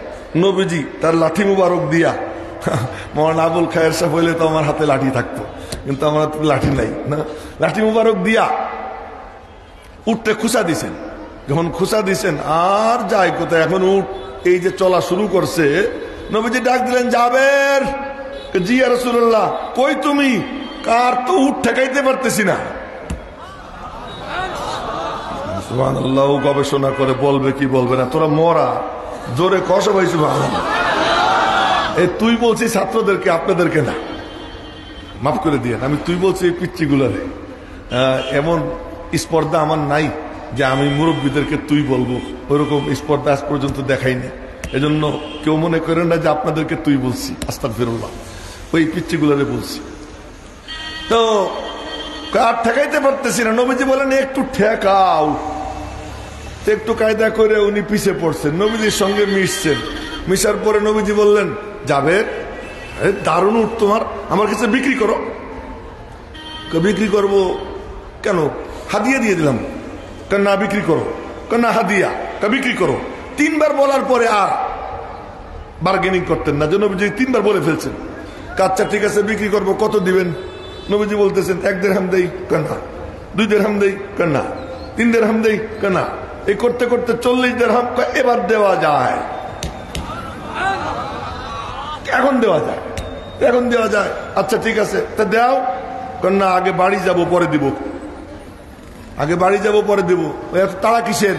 নবীজি তার লাঠি মুবারক দিয়া, মৌলানা আবুল খায়ের সাহেব হইলে তো আমার হাতে লাঠি থাকতো, কিন্তু আমার হাতে লাঠি নাই না, লাঠি মুবারক দিয়া উটটা খুঁচা দিছেন। যখন খুঁচা দিছেন আর যায় কোথায়, এখন উট এই যে চলা শুরু করছে। নবীজি ডাক দিলেন, জাবের। জি ইয়া রাসূলুল্লাহ। কই তুমি? কার তো উট ঠেকাইতে পারতেছি না। সুবহানাল্লাহ। গবেষণা করে বলবে কি বলবে না, তোরা মরা, জোরে কষ ভাই সুবহানাল্লাহ। এই তুই বলছি ছাত্রদেরকে, আপনাদেরকে না, মাফ করে দিয়ে। আমি তুই বলছি এই পিচ্চিগুলারে। এমন স্পর্ধা আমার নাই যে আমি মুরব্বীদেরকে তুই বলবো, ওইরকম স্পর্ধা আজ পর্যন্ত দেখাইনি। এজন্য কেউ মনে করেন না যে আপনাদেরকে তুই বলছি, আস্তাগফিরুল্লাহ, ওই পিচ্চিগুলারে বলছি। তো কার ঠেকাইতে পারতেছি না। নবীজি বলেন, একটু ঠেকাও। একটু কায়দা করে উনি পিছে পড়ছেন, নবীজির সঙ্গে মিশছেন। মিশার পরে নবীজি বললেন, জাবের, দারুণ উঠ তোমার, আমার কাছে বিক্রি করো। বিক্রি করবো কেন? হাদিয়া দিয়ে দিলাম। কেন না বিক্রি করো? কেন না হাদিয়া, বিক্রি করো। 3 বার বলার পরে আর বার্গেনিং করতেন না, যে নবীজি 3 বার বলে ফেলছেন। আচ্ছা ঠিক আছে বিক্রি করবো, কত দিবেন? নবীজি বলতেছেন, 1 দিরহাম দেই। কেন না? 2 দিরহাম দেই। কেন না? 3 দিরহাম দেই। কেন না? এই করতে করতে 40 দিরহাম। এবার দেওয়া যায়, এখন দেওয়া যায়, এখন দেওয়া যায়। আচ্ছা ঠিক আছে, তা দাও। কেন না? আগে বাড়ি যাব পরে দিব, আগে বাড়ি যাব পরে দেব। তারা কিসের?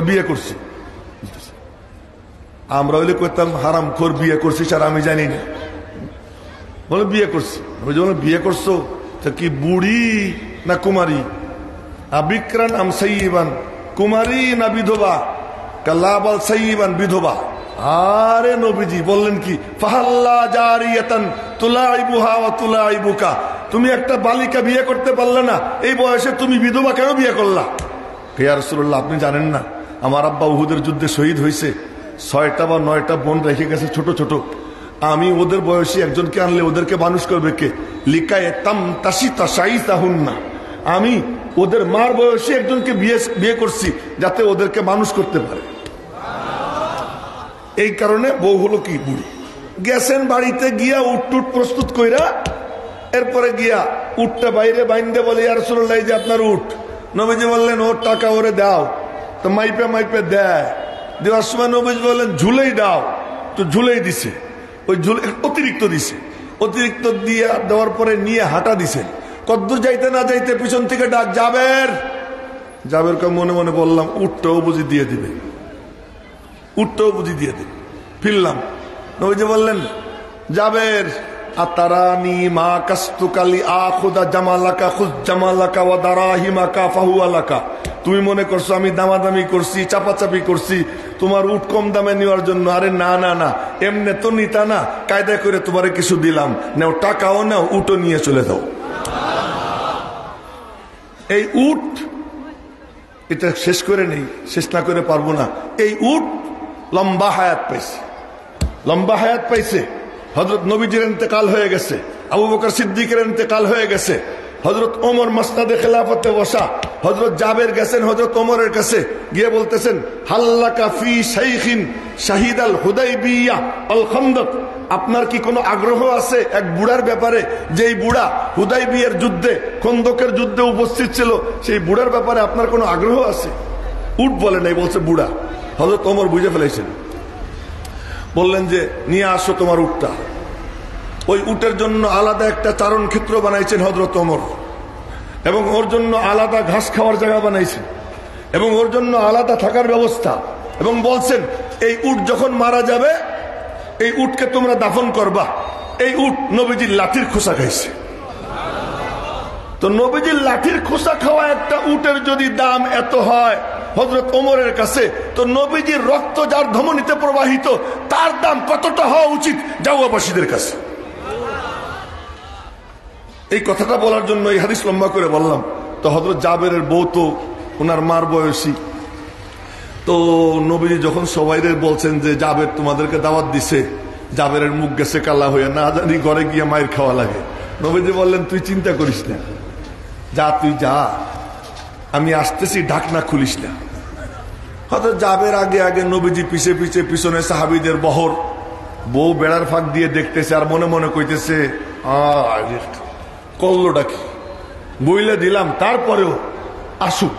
বিয়ে করছি। আমরা হইলে করতাম, হারাম খোর, বিয়ে করছিস আর আমি জানি না। বলে বিয়ে করছি। বিয়ে করছো তা কি বুড়ি না কুমারী? আবিক্রান আম সাইয়িবান, কুমারী না বিধবা? কাল্লাবাল সাইয়িবান, বিধবা। আরে নবীজি বললেন কি, ফাহাল্লা জারিয়াতান তুলাইবুহা ওয়া তুলাইবুকা, তুমি একটা বালিকা বিয়ে করতে পারলে না, এই বয়সে তুমি বিধবা কেন বিয়ে করলা? ইয়া রাসূলুল্লাহ, আপনি জানেন না আমার আব্বা উহুদের যুদ্ধে শহীদ হয়েছে, 6টা বা 9টা বোন রেখে গেছে ছোট ছোট। আমি ওদের বয়সী একজনকে আনলে ওদেরকে মানুষ করবে কে? লিকায়ে তাম তাসিতা শাইতাহুন্না, আমি ওদের মার বয়সী একজনকে বিয়ে করছি যাতে ওদেরকে মানুষ করতে পারে। এই কারণে বউ হলো কি বুড়ি। গেছেন বাড়িতে গিয়া উট টুট প্রস্তুত কইরা, এরপরে গিয়া উটটা বাইরে বাইন্দে বলে, ইয়া রাসূলুল্লাহ এই যে আপনার উট। নবীজি বললেন, ওর টাকা ওরে দাও। তো মাইপে মাইপে দেয়। দেওয়ার সময় নবীজি বললেন, ঝুলেই দাও। তো ঝুলেই দিছে, ওই ঝুলে অতিরিক্ত দিছে। অতিরিক্ত দিয়ে দেওয়ার পরে নিয়ে হাঁটা দিছেন। কদ্দূর যাইতে না যাইতে পিছন থেকে ডাক, জাবের। জাবেরকে মনে মনে বললাম, উঠটাও বুঝি দিয়ে দিবে, উঠটাও বুঝি দিয়ে দিবে। ফিরলাম, নবীজি বললেন, জাবের আতারানি মা কাস্তুকালি আখুদা জামালাকা খুজ জামালাকা ওয়া দারাহিমাকা ফাহুয়ালাকা। তুমি মনে করছো আমি দামাদামি করছি, চাপাচাপি করছি তোমার উট কম দামে নেওয়ার জন্য? আরে না না না, এমনি তো নিতা না, কায়দা করে তোমারে কিছু দিলাম, নাও টাকাও নাও, উটও নিয়ে চলে যাও। এই উট, এটা শেষ করে নেই, শেষ না করে পারবো না। এই উট লম্বা হায়াত পাইছে, লম্বা হায়াত পাইছে। হযরত নবীজির ইন্তেকাল হয়ে গেছে, আবু বকর সিদ্দিকের ইন্তেকাল হয়ে গেছে, হযরত ওমর মাসনাদে খেলাফতে বসা, হযরত জাবের গেছেন হযরত ওমরের কাছে, গিয়ে বলতেছেন, হাল্লাকা ফি শাইখিন শাহিদাল হুদাইবিয়া আল খান্দক। আপনার কি কোনো আগ্রহ আছে এক বুড়ার ব্যাপারে, যেই বুড়া হুদাইবিয়ার যুদ্ধে, খন্দকের যুদ্ধে উপস্থিত ছিল, সেই বুড়ার ব্যাপারে আপনার কোনো আগ্রহ আছে? উট বলে নাই, বলছে বুড়া। হযরত ওমর বুঝে ফেলেছেন, বললেন যে নিয়ে আসো তোমার উটটা। ওই উটের জন্য আলাদা একটা চারণ ক্ষেত্র বানাইছেন হযরত ওমর, এবং ওর জন্য আলাদা ঘাস খাওয়ার জায়গা বানাইছেন, এবং ওর জন্য আলাদা থাকার ব্যবস্থা, এবং বলছেন এই উট যখন মারা যাবে এই উটকে তোমরা দাফন করবা। এই উট নবীজির লাঠির খোসা খাইছে। তো নবীজির লাঠির খোসা খাওয়া একটা উটের যদি দাম এত হয় হযরত ওমরের কাছে, তো নবীজির রক্ত যার ধমনীতে প্রবাহিত তার দাম কতটা হওয়া উচিত জাওয়াবাসীদের কাছে? এই কথাটা বলার জন্য এই হাদিস লম্বা করে বললাম। তো হযরত জাবেরের বউ তো ওনার মার বয়সী। তো নবীজি যখন সবাইরে বলছেন যে জাবের তোমাদেরকে দাওয়াত দিছে, জাবেরের মুখ গেছে কালা হয়ে, না জানি ঘরে গিয়ে মায়ের খাওয়া লাগে। নবীজি বললেন, তুই চিন্তা করিস না, যা তুই যা, আমি আসতেছি, ঢাকনা খুলিস না। হয়তো জাবের আগে আগে, নবীজি পিছে পিছে, পিছনে সাহাবীদের বহর। বউ বেড়ার ফাঁক দিয়ে দেখতেছে আর মনে মনে কইতেছে, করলোটা কি, বইলে দিলাম, তারপরেও আসুক।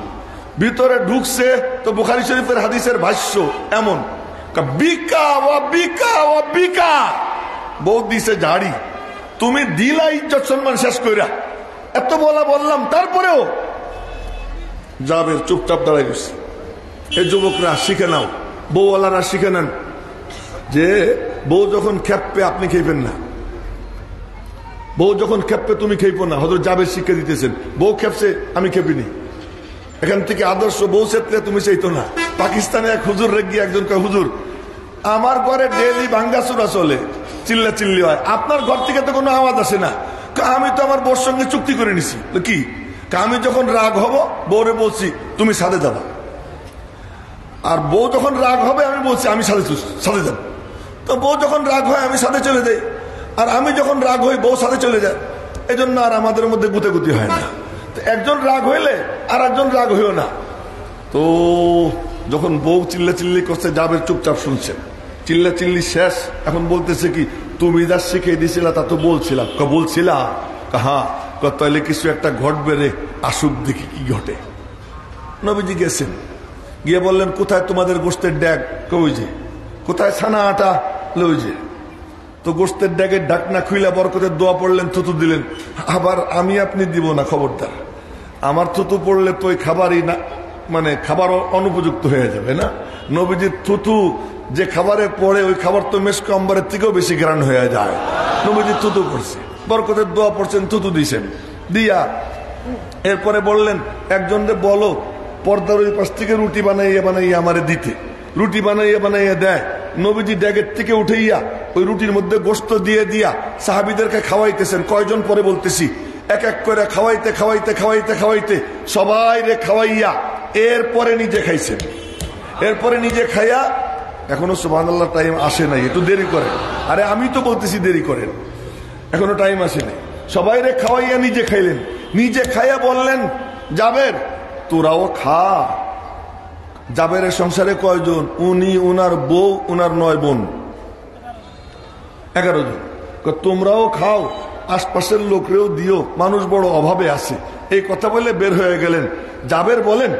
ভিতরে ঢুকছে তো বুখারী শরীফের হাদিসের ভাষ্য এমন, বিকা ওয়া বিকা ওয়া বিকা। বউ দিছে ঝাড়ি, তুমি দিলা ইজ্জত সম্মান শেষ কইরা, এত বললাম, তারপরেও। জাবের চুপচাপ দাঁড়াই গেছে। এই যুবকরা শিখে নাও, বউওয়ালারা শিখে নেন যে বউ যখন খেপবে আপনি খেপেন না, বউ যখন খেপবে তুমি খেপো না। হযরত জাবের শিক্ষা দিতেছেন, বউ খেপছে আমি খেপিনি। এখান থেকে আদর্শ, বউ চেতলে তুমি চাইতো না। পাকিস্তানে এক হুজুর রেগি একজন কয়, হুজুর আমার ঘরে ডেইলি ভাঙ্গাচুরা চলে, চিল্লা চিল্লি হয়, আপনার ঘর থেকে তো কোনো আওয়াজ আসে না। আমি তো আমার বউর সঙ্গে চুক্তি করে নিছি। কি? আমি যখন রাগ হব বউরে বলছি তুমি সাথে যাবা, আর বউ যখন রাগ হবে আমি বলছি আমি সাথে যাব। তো বউ যখন রাগ হয় আমি সাথে চলে যাই, আর আমি যখন রাগ হই বউ সাথে চলে যায়। এজন্য আর আমাদের মধ্যে গুতেগুতি হয় না। তো একজন রাগ হইলে আর একজন রাগ হইও না। তো যখন বউ চিল্লা চিল্লি করছে, জাবের চুপচাপ শুনছেন। চিল্লা চিল্লি শেষ, এখন বলতেছে কি, তুমি যা শিখিয়ে দিয়েছিলা তা তো বলছিলাম। বলছিলা? হ্যাঁ। তাহলে কিছু একটা ঘটবে রে, আসুক দেখি কি ঘটে। নবীজি গেছেন, গিয়ে বললেন, কোথায় তোমাদের গোশতের ড্যাগ? ওই যে। কোথায় ছানা আটা? ওই যে। তো গোশতের ড্যাগের ঢাকনা খুইলা বরকতের দোয়া পড়লেন, থুতু দিলেন। আবার আমি আপনি দিব না, খবরদার। আমার থুতু পড়লে তো ওই খাবারই না, মানে খাবারও অনুপযুক্ত হয়ে যাবে না। নবীজির থুতু যে খাবারে পড়ে ওই খাবার তো মেশক আম্বারের থেকেও বেশি ঘ্রাণ হয়ে যায়। নবীজি থুতু পড়ছে, বরকতের দোয়া পড়ছেন, থুতু দিছেন। দিয়া এরপরে বললেন, একজনকে বলো পর্দার ওই পাশ থেকে রুটি বানাইয়া বানাইয়া আমারে দিতে। রুটি বানাইয়া বানাইয়া দেয়। নবীজি ড্যাগের থেকে উঠাইয়া ওই রুটির মধ্যে গোশত দিয়ে দিয়া সাহাবীদেরকে খাওয়াইতেছেন। কয়জন পরে বলতেছি, এক এক করে খাওয়াইতে খাওয়াইতে খাওয়াইতে খাওয়াইতে সবাই রে খাওয়াইয়া এরপরে নিজে খাইছেন। এরপরে নিজে খাইয়া, এখনো সুবহানাল্লাহ টাইম আসে নাই, একটু দেরি করেন। আরে আমি তো বলতেছি দেরি করেন, এখনো টাইম আসে নাই। সবাই রে খাওয়াইয়া নিজে খাইলেন। নিজে খাইয়া বললেন, জাবের তোরাও খা। জাবেরের সংসারে কয়জন? উনি, উনার বউ, উনার 9 বোন, 11 জন। তোমরাও খাও, আশপাশের লোকরেও দিও, মানুষ বড় অভাবে আছে। এই কথা বলে বের হয়ে গেলেন। জাবের বলেন,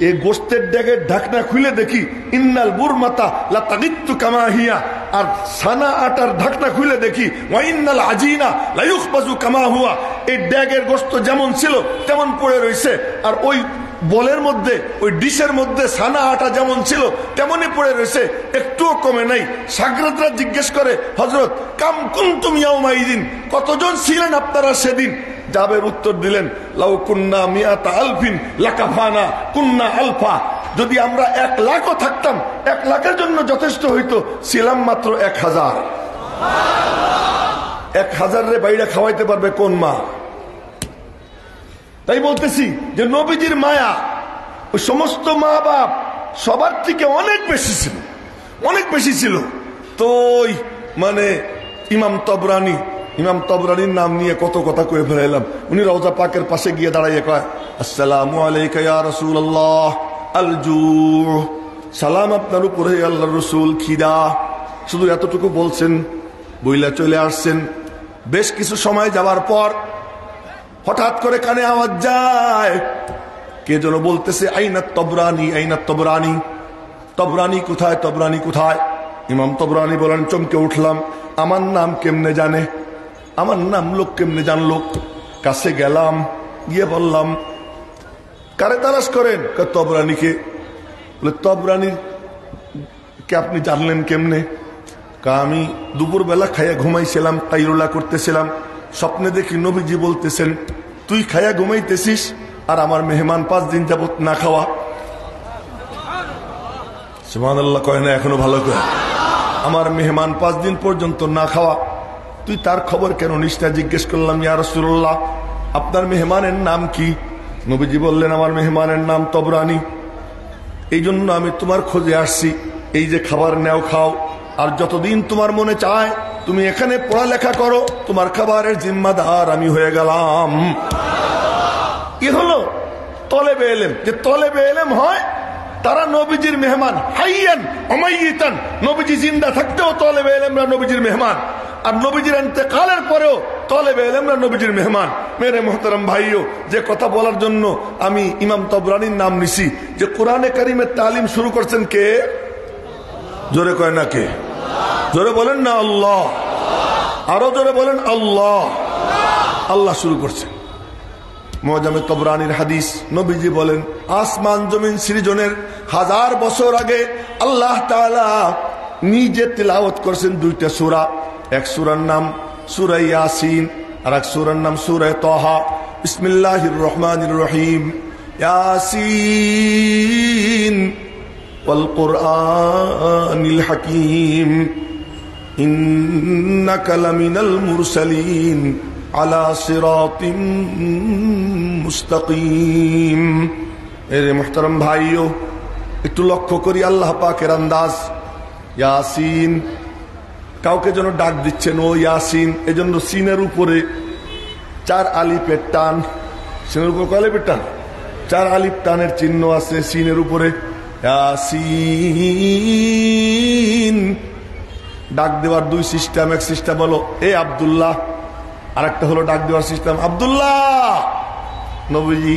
এই গোস্তের ড্যাগের ঢাকনা খুলে দেখি ইন্নাল বুরমাতা লা তাগিত্তু কামা হিয়া, আর সানা আটার ঢাকনা খুলে দেখি ওয়া ইন্নাল আজিনা লা ইউখবাজু কামা হুয়া। এই ড্যাগের গোস্ত যেমন ছিল তেমন পড়ে রয়েছে, আর ওই বলের মধ্যে ওই ডিশের মধ্যে সানা আটা যেমন ছিল তেমনই পড়ে রয়েছে, একটুও কমে নাই। সাগরাতরা জিজ্ঞেস করে, হযরত কাম কুনতুম ইয়াউমাইদিন, কতজন ছিলেন আপনারা সেদিন? জাবের উত্তর দিলেন, লাউ কুন্না মিয়াতা আলফিন লাকাফানা কুন্না আলফা, যদি আমরা 1,00,000ও থাকতাম 1,00,000-এর জন্য যথেষ্ট হইতো, ছিলাম মাত্র 1,000। 1,000 রে বাইরে খাওয়াইতে পারবে কোন মা? তাই বলতেছি যে নবীজির মায়া ওই সমস্ত মা বাপ সবার থেকে অনেক বেশি ছিল, অনেক বেশি ছিল। তো ওই মানে ইমাম তবরানির নাম নিয়ে কত কথা কয়ে ফেলাইলাম। উনি রওজা পাকের পাশে গিয়ে দাঁড়াইয়ে কয়, আসসালামু আলাইকা ইয়া রাসূলুল্লাহ, আলজু, সালাম আপনার উপরে আল্লাহর রাসূল, খিদা। শুধু এতটুকু বলছেন, বইলা চলে আসছেন। বেশ কিছু সময় যাওয়ার পর হঠাৎ করে কানে আওয়াজ যায়, কে যেন বলতেছে, আইনাত তবরানি, আইনাত তবরানি, তবরানি কোথায়, তবরানি কোথায়? ইমাম তবরানি বলেন, চমকে উঠলাম, আমার নাম কেমনে জানে, আমার নাম লোক কেমনে জানলো? কাছে গেলাম, গিয়ে বললাম, কারে তালাশ করেন? তবরানিকে। বলে, তবরানি কে আপনি জানলেন কেমনে? আমি দুপুর বেলা খাইয়া ঘুমাইছিলাম, কাইরুলা করতেছিলাম, স্বপ্নে দেখি নবীজি বলতেছেন, তুই খাইয়া ঘুমাইতেছিস আর আমার মেহমান 5 দিন যাবত না খাওয়া। সুবহানাল্লাহ কয় না এখনো ভালো করে? আমার মেহমান 5 দিন পর্যন্ত না খাওয়া, তুই তার খবর কেন নিস না? জিজ্ঞেস করলাম, ইয়া রাসূলুল্লাহ, আপনার মেহমানের নাম কি? নবীজি বললেন, আমার মেহমানের নাম তবরানি, এই জন্য আমি তোমার খোঁজে আসছি। এই যে খাবার নেও, খাও, আর যতদিন তোমার মনে চায় তুমি এখানে পড়ালেখা করো, তোমার খাবারের জিম্মাদার আমি হয়ে গেলাম। কি হলো? তলেবে এলেম। যে তলেবে এলেম হয় তারা নবীজির মেহমান, হাইয়ান অমাইয়িতান, নবীজি জিন্দা থাকতেও তলেবে এলেমরা নবীজির মেহমান, আর নবীজির ইন্তেকালের পরেও তলেবে এলেমরা নবীজির মেহমান। মেরে মোহতারাম ভাইও, যে কথা বলার জন্য আমি ইমাম তবরানির নাম নিছি, যে কোরআনে কারিমের তালিম শুরু করছেন কে? জোরে কয় না কে? জোরে বলেন না আল্লাহ, আরো জোরে বলেন আল্লাহ। আল্লাহ শুরু করছেন। মুআজ্জামে তবরানির হাদিস, নবীজি বলেন, আসমান জমিন সৃজনের 1000 বছর আগে আল্লাহ তাআলা নিজে তিলাওয়াত করেছেন 2টা সূরা। এক সূরার নাম সূরা ইয়াসিন, আর এক সূরার নাম সূরা তাহা। বিসমিল্লাহির রহমানির রহিম, ইয়াসিন ওয়াল কুরআনিল হাকীম ইন্নাকা লামিনাল মুরসালিন আলা সিরাতিম মুস্তাকিম। এরে মুহতারাম ভাইও, একটু লক্ষ্য করি আল্লাহ পাকের আন্দাজ। ইয়াসিন, কাউকে যেন ডাক দিচ্ছেন ও ইয়াসিন, এজন্য সিনের উপরে 4 আলিফের টান। সিনের উপর কয় আলিফের টান? 4 আলিফ টানের চিহ্ন আছে সিনের উপরে। ইয়াসিন। ডাক দেওয়ার 2 সিস্টেম। এক সিস্টেম হলো এ আব্দুল্লাহ, আর একটা হলো ডাক দেওয়ার সিস্টেম আব্দুল্লাহ। নবীজি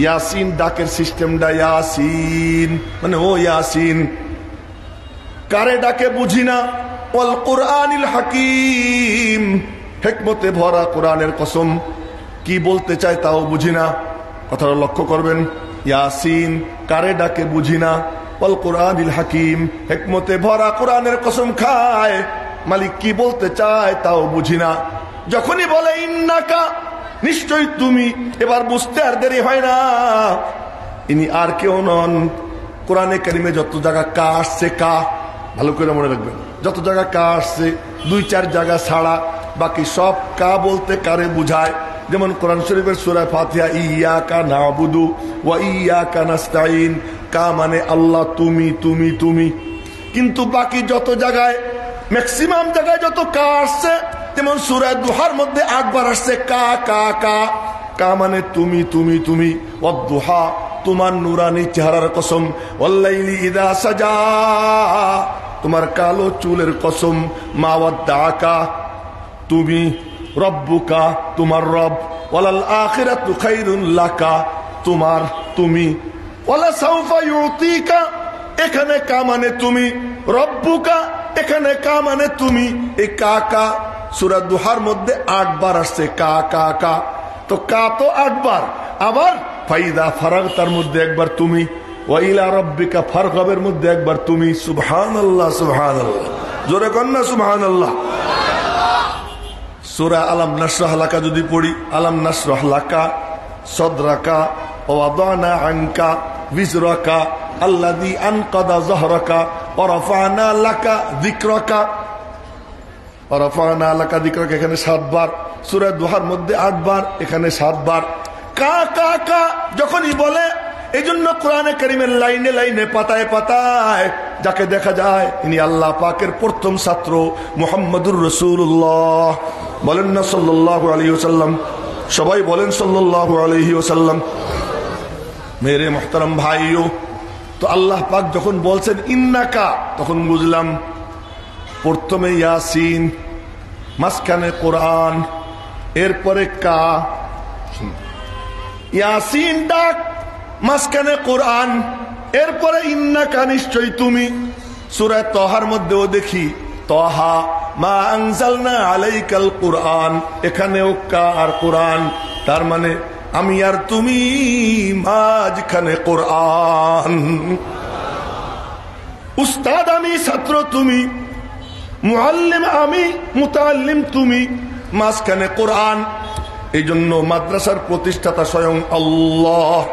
ইয়াসিন ডাকের সিস্টেমটা ইয়াসিন, মানে ও ইয়াসিন। কারে ডাকে বুঝি না। ওয়াল কুরআনিল হাকীম, হিকমতে ভরা কোরআনের কসম, কি বলতে চায় তাও বুঝি না। কথাটা লক্ষ্য করবেন, ইয়াসিন কারে ডাকে বুঝি না, ওয়াল কুরআনিল হাকীম, হিকমতে ভরা কোরআনের কসম খায়, মালিক কি বলতে চায় তাও বুঝি না। যখনই বলে ইন্নাকা, নিশ্চয়ই তুমি, এবার বুঝতে আর দেরি হয় না, ইনি আর কেউ নন। কোরআনে কারিমে যত জায়গা কা আসছে, কা ভালো করে মনে রাখবেন, যত জায়গা কা আসছে 2-4 জায়গা ছাড়া বাকি সব কা বলতে কারে বুঝায়। যেমন কোরআন শরীফের সূরা ফাতিহা, ইয়াকা নাবুদু ওয়া ইয়াকা নাস্তাইন, কা মানে আল্লাহ, তুমি তুমি তুমি। কিন্তু বাকি যত জায়গায়, ম্যাক্সিমাম জায়গায় যত কা আসছে, যেমন সূরা দুহার মধ্যে 8 বার আসছে কা কা কা, কা মানে তুমি তুমি তুমি। ওয়াদ-দুহা, তোমার নুরানি চেহারার কসম। ওয়াল-লাইলি ইযা সাজা, তোমার কালো চুলের কসম। মা ওয়াদ্দাআকা, তুমি। রব্বুকা, তোমার রব। ওয়ালাল আখিরাতু খায়রুন লাকা, তোমার, তুমি। ওয়ালা সাউফা ইউতিকা, এখানে কা মানে তুমি, রব্বুকা এখানে কা মানে তুমি। এই কা কা সূরা দুহার মধ্যে 8 বার আসছে, কা কা কা। তো কা তো 8 বার, আবার ফাইদা ফারাগতার মধ্যে একবার তুমি, ওয়া ইলা রাব্বিকা ফারগাবের মধ্যে একবার তুমি। সুবহানাল্লাহ সুবহানাল্লাহ, জোরে কন্না সুবহানাল্লাহ। সূরা আলাম নাশরাহ লাকা যদি পড়ি, আলাম নাশরাহ লাকা সদরাকা ওয়া ওয়াদানা আনকা বিজরাকা আল্লাযী আনকাদা যাহরাকা ওয়া রাফা'না লাকা যিকরাকা। ওয়া রাফা'না লাকা যিকরাকা এখানে 7 বার, সূরা দুহার মধ্যে 8 বার, এখানে 7 বার। কা কা কা যখনই বলে, এই জন্য কোরআনে কারীমের লাইনে লাইনে পাতায় পাতায় যাকে দেখা যায় ইনি আল্লাহ পাকের প্রথম ছাত্র মুহাম্মদুর রাসূলুল্লাহ। বলেন না সাল্লাল্লাহু আলাইহি ওয়াসাল্লাম, সবাই বলেন সাল্লাল্লাহু আলাইহি ওয়াসাল্লাম। মেরে মুহতারাম ভাইও, তো আল্লাহ পাক যখন বলছেন ইন্নাকা, তখন বুঝলাম প্রথমে ইয়াসিন, মাঝখানে কোরআন, এরপরে কা, ইয়াসিন ডাক, মাঝখানে কোরআন, এরপরে ইন্নাকা নিশ্চয় তুমি। সূরা তহার মধ্যেও দেখি তহা মা আনজালনা আলাইকাল কুরআন, এখানেও কা আর কোরআন, তার মানে আমি আর তুমি, মাঝখানে কোরআন। উস্তাদ আমি, ছাত্র তুমি, মুআল্লিম আমি, মুতাআল্লিম তুমি, মাঝখানে কোরআন। এই জন্য মাদ্রাসার প্রতিষ্ঠাতা স্বয়ং আল্লাহ,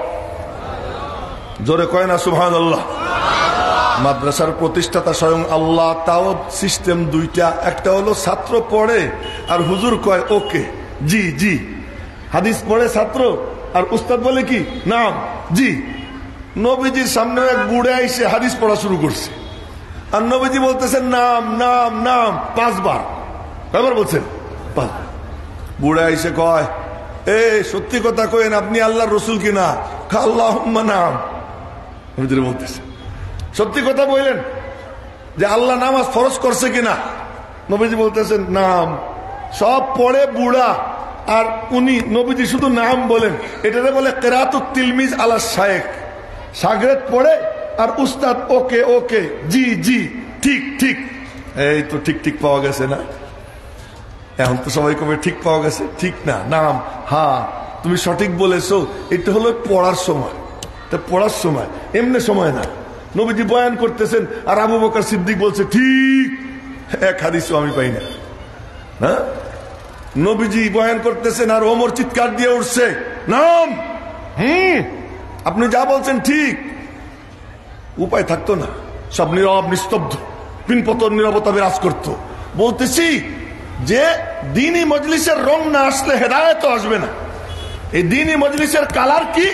জোরে কয় না সুবহানাল্লাহ। মাদ্রাসার প্রতিষ্ঠাতা স্বয়ং আল্লাহ। তাও সিস্টেম দুইটা, একটা হলো ছাত্র পড়ে আর হুজুর কয় ওকে জি জি, হাদিস পড়ে ছাত্র আর উস্তাদ বলে কি নাম জি। নবীজির সামনে এক বুড়ে এসে হাদিস পড়া শুরু করছে, আর নবীজি বলতেছেন নাম নাম নাম 5 বার। কয়বার বলছেন? 5। বুড়ে এসে কয়, এ সত্যি কথা কয়েন, আপনি আল্লাহর রসুল কিনা? আল্লাহুম্মা নাম। নবীজি বলতেছে সত্যি কথা বললেন যে আল্লাহ নামাজ ফরজ করছে কিনা? নবীজি বলতেছেন নাম। সব পড়ে বুড়া, আর উনি নবীজি শুধু নাম বলেন। এটাতে বলে কিরাতুত তিলমিজ আলা শাইখ। শাগরেদ পড়ে আর উস্তাদ ওকে ওকে জি জি ঠিক ঠিক। এই তো ঠিক ঠিক পাওয়া গেছে না? এখন তো সবাই কবে ঠিক পাওয়া গেছে, ঠিক না নাম। হ্যাঁ তুমি সঠিক বলেছো, এটা হলো পড়ার সময়। তা পড়ার সময় এমনি সময় না। নবীজি বয়ান করতেছেন আর আবু বকর সিদ্দিক বলছে ঠিক। এক হাদিসও আমি পাই না। হ্যাঁ, নবীজি বয়ান করতেছেন আর ওমর চিৎকার দিয়ে উঠছে নাম। আপনি যা বলছেন ঠিক। উপায় থাকতো না, সব নীরব নিস্তব্ধ, পিনপতন নীরবতা বিরাজ করতো। বলতেছি যে দ্বীনি মজলিসের রং না আসলে হেদায়েত আসবে না। এই দ্বীনি মজলিসের কালার কি?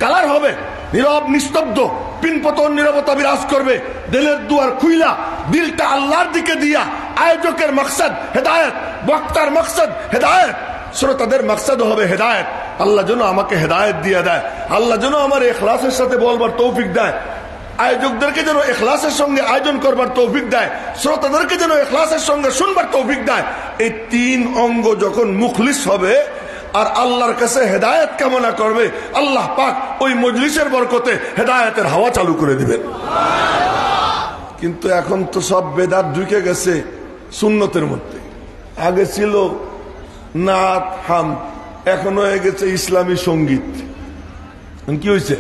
কালার হবে নীরব নিস্তব্ধ, পিনপতন নীরবতা বিরাজ করবে। দিলের দুয়ার খুইলা, দিলটা আল্লাহর দিকে দিয়া। আয়োজকের মকসদ হেদায়েত, বক্তার মকসদ হেদায়েত, শ্রোতাদের মকসদ হবে হেদায়েত। আল্লাহ যেন আমাকে হেদায়েত দিয়ে দেয়, আল্লাহ যেন আমার ইখলাসের সাথে বলবার তৌফিক দেয়, আয়োজকদেরকে যেন ইখলাসের সঙ্গে আয়োজন করবার তৌফিক দেয়, শ্রোতাদেরকে যেন ইখলাসের সঙ্গে শুনবার তৌফিক দেয়। এই 3 অঙ্গ যখন মুখলিস হবে আর আল্লাহর কাছে হেদায়েত কামনা করবে, আল্লাহ পাক ওই মজলিসের বরকতে হেদায়েতের হাওয়া চালু করে দিবেন। কিন্তু এখন তো সব বেদাত ঢুকে গেছে সুন্নতের মধ্যে। আগে ছিল নাত হাম, এখন হয়ে গেছে ইসলামী সঙ্গীত। কি হয়েছে?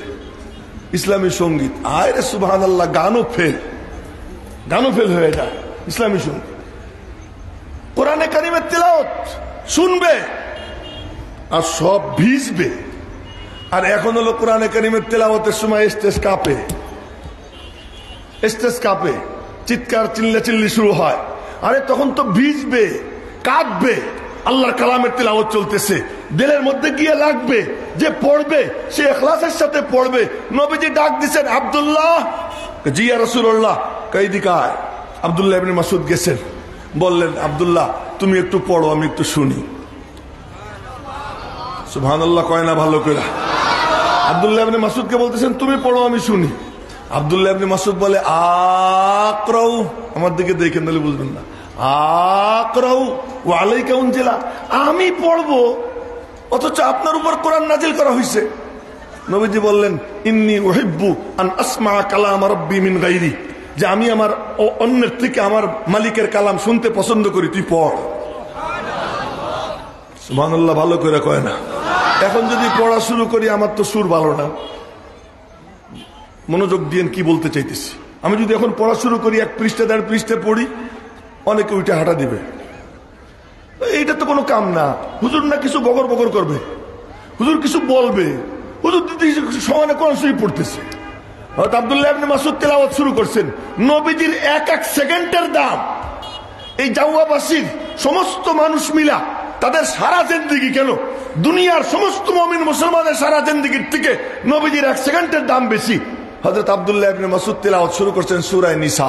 ইসলামী সঙ্গীত। আরে সুবহানাল্লাহ, গানও ফেল হয়ে যায় ইসলামী সঙ্গীত। কোরআনে কারিমের তিলাওয়াত শুনবে আর সব ভিজবে। আর এখন হলো কোরআনে কারিমের তিলাওয়াতের সময় স্টেজ কাঁপে, চিৎকার চিল্লাচিল্লি শুরু হয়। আরে তখন তো ভিজবে, কাঁদবে। আল্লাহর কালামের তিলাওয়াত চলতেছে, দিলের মধ্যে গিয়ে লাগবে। যে পড়বে সে ইখলাসের সাথে পড়বে। নবীজি ডাক দিচ্ছেন আব্দুল্লাহ, জি ইয়া রাসূলুল্লাহ, কইদিকে আয়। আব্দুল্লাহ ইবনে মাসউদ গেছেন, বললেন আব্দুল্লাহ তুমি একটু পড়ো, আমি একটু শুনি। সুবহানাল্লাহ কয় না ভালো করে? আব্দুল্লাহ ইবনে মাসউদকে বলতেছেন তুমি পড়ো, আমি শুনি। আব্দুল্লাহ ইবনে মাসউদ বলে আকরাউ, আমার দিকে দেখেন তাহলে বুঝবেন না। আকরাউ ওয়া আলাইকা উনজিলা, আমি পড়বো অথচ আপনার উপর কোরআন নাজিল করা হয়েছে। নবীজি বললেন, ইন্নী উহিব্বু আন আসমা কালাম রাব্বি মিন গায়রি, যে আমি আমার অন্যের থেকে আমার মালিকের কালাম শুনতে পছন্দ করি, তুই পড়। সুবহানাল্লাহ, ভালো করে কয় না। এখন যদি পড়া শুরু করি, আমার তো সুর ভালো না, মনোযোগ দিয়ে কি বলতে চাইতেছি। আমি যদি এখন পড়া শুরু করি, 1 পৃষ্ঠা 1.5 পৃষ্ঠা পড়ি, অনেকে উঠে হাঁটা দিবে, এইটা তো কোনো কাম না। হুজুর না কিছু বগর বগর করবে, হুজুর কিছু বলবে, হুজুর সমানে কোরআন শরীফ পড়তেছে। হযরত আব্দুল্লাহ ইবনে মাসউদ তেলাওয়াত শুরু করছেন, নবীজির এক সেকেন্ডের দাম এই জাওয়াবাসীর সমস্ত মানুষ মিলা তাদের সারা জিন্দেগি, কেন দুনিয়ার সমস্ত মুমিন মুসলমানের সারা জিন্দেগির থেকে নবীজির 1 সেকেন্ডের দাম বেশি। হযরত আব্দুল্লাহ ইবনে মাসউদ তেলাওয়াত শুরু করছেন সূরা নিসা।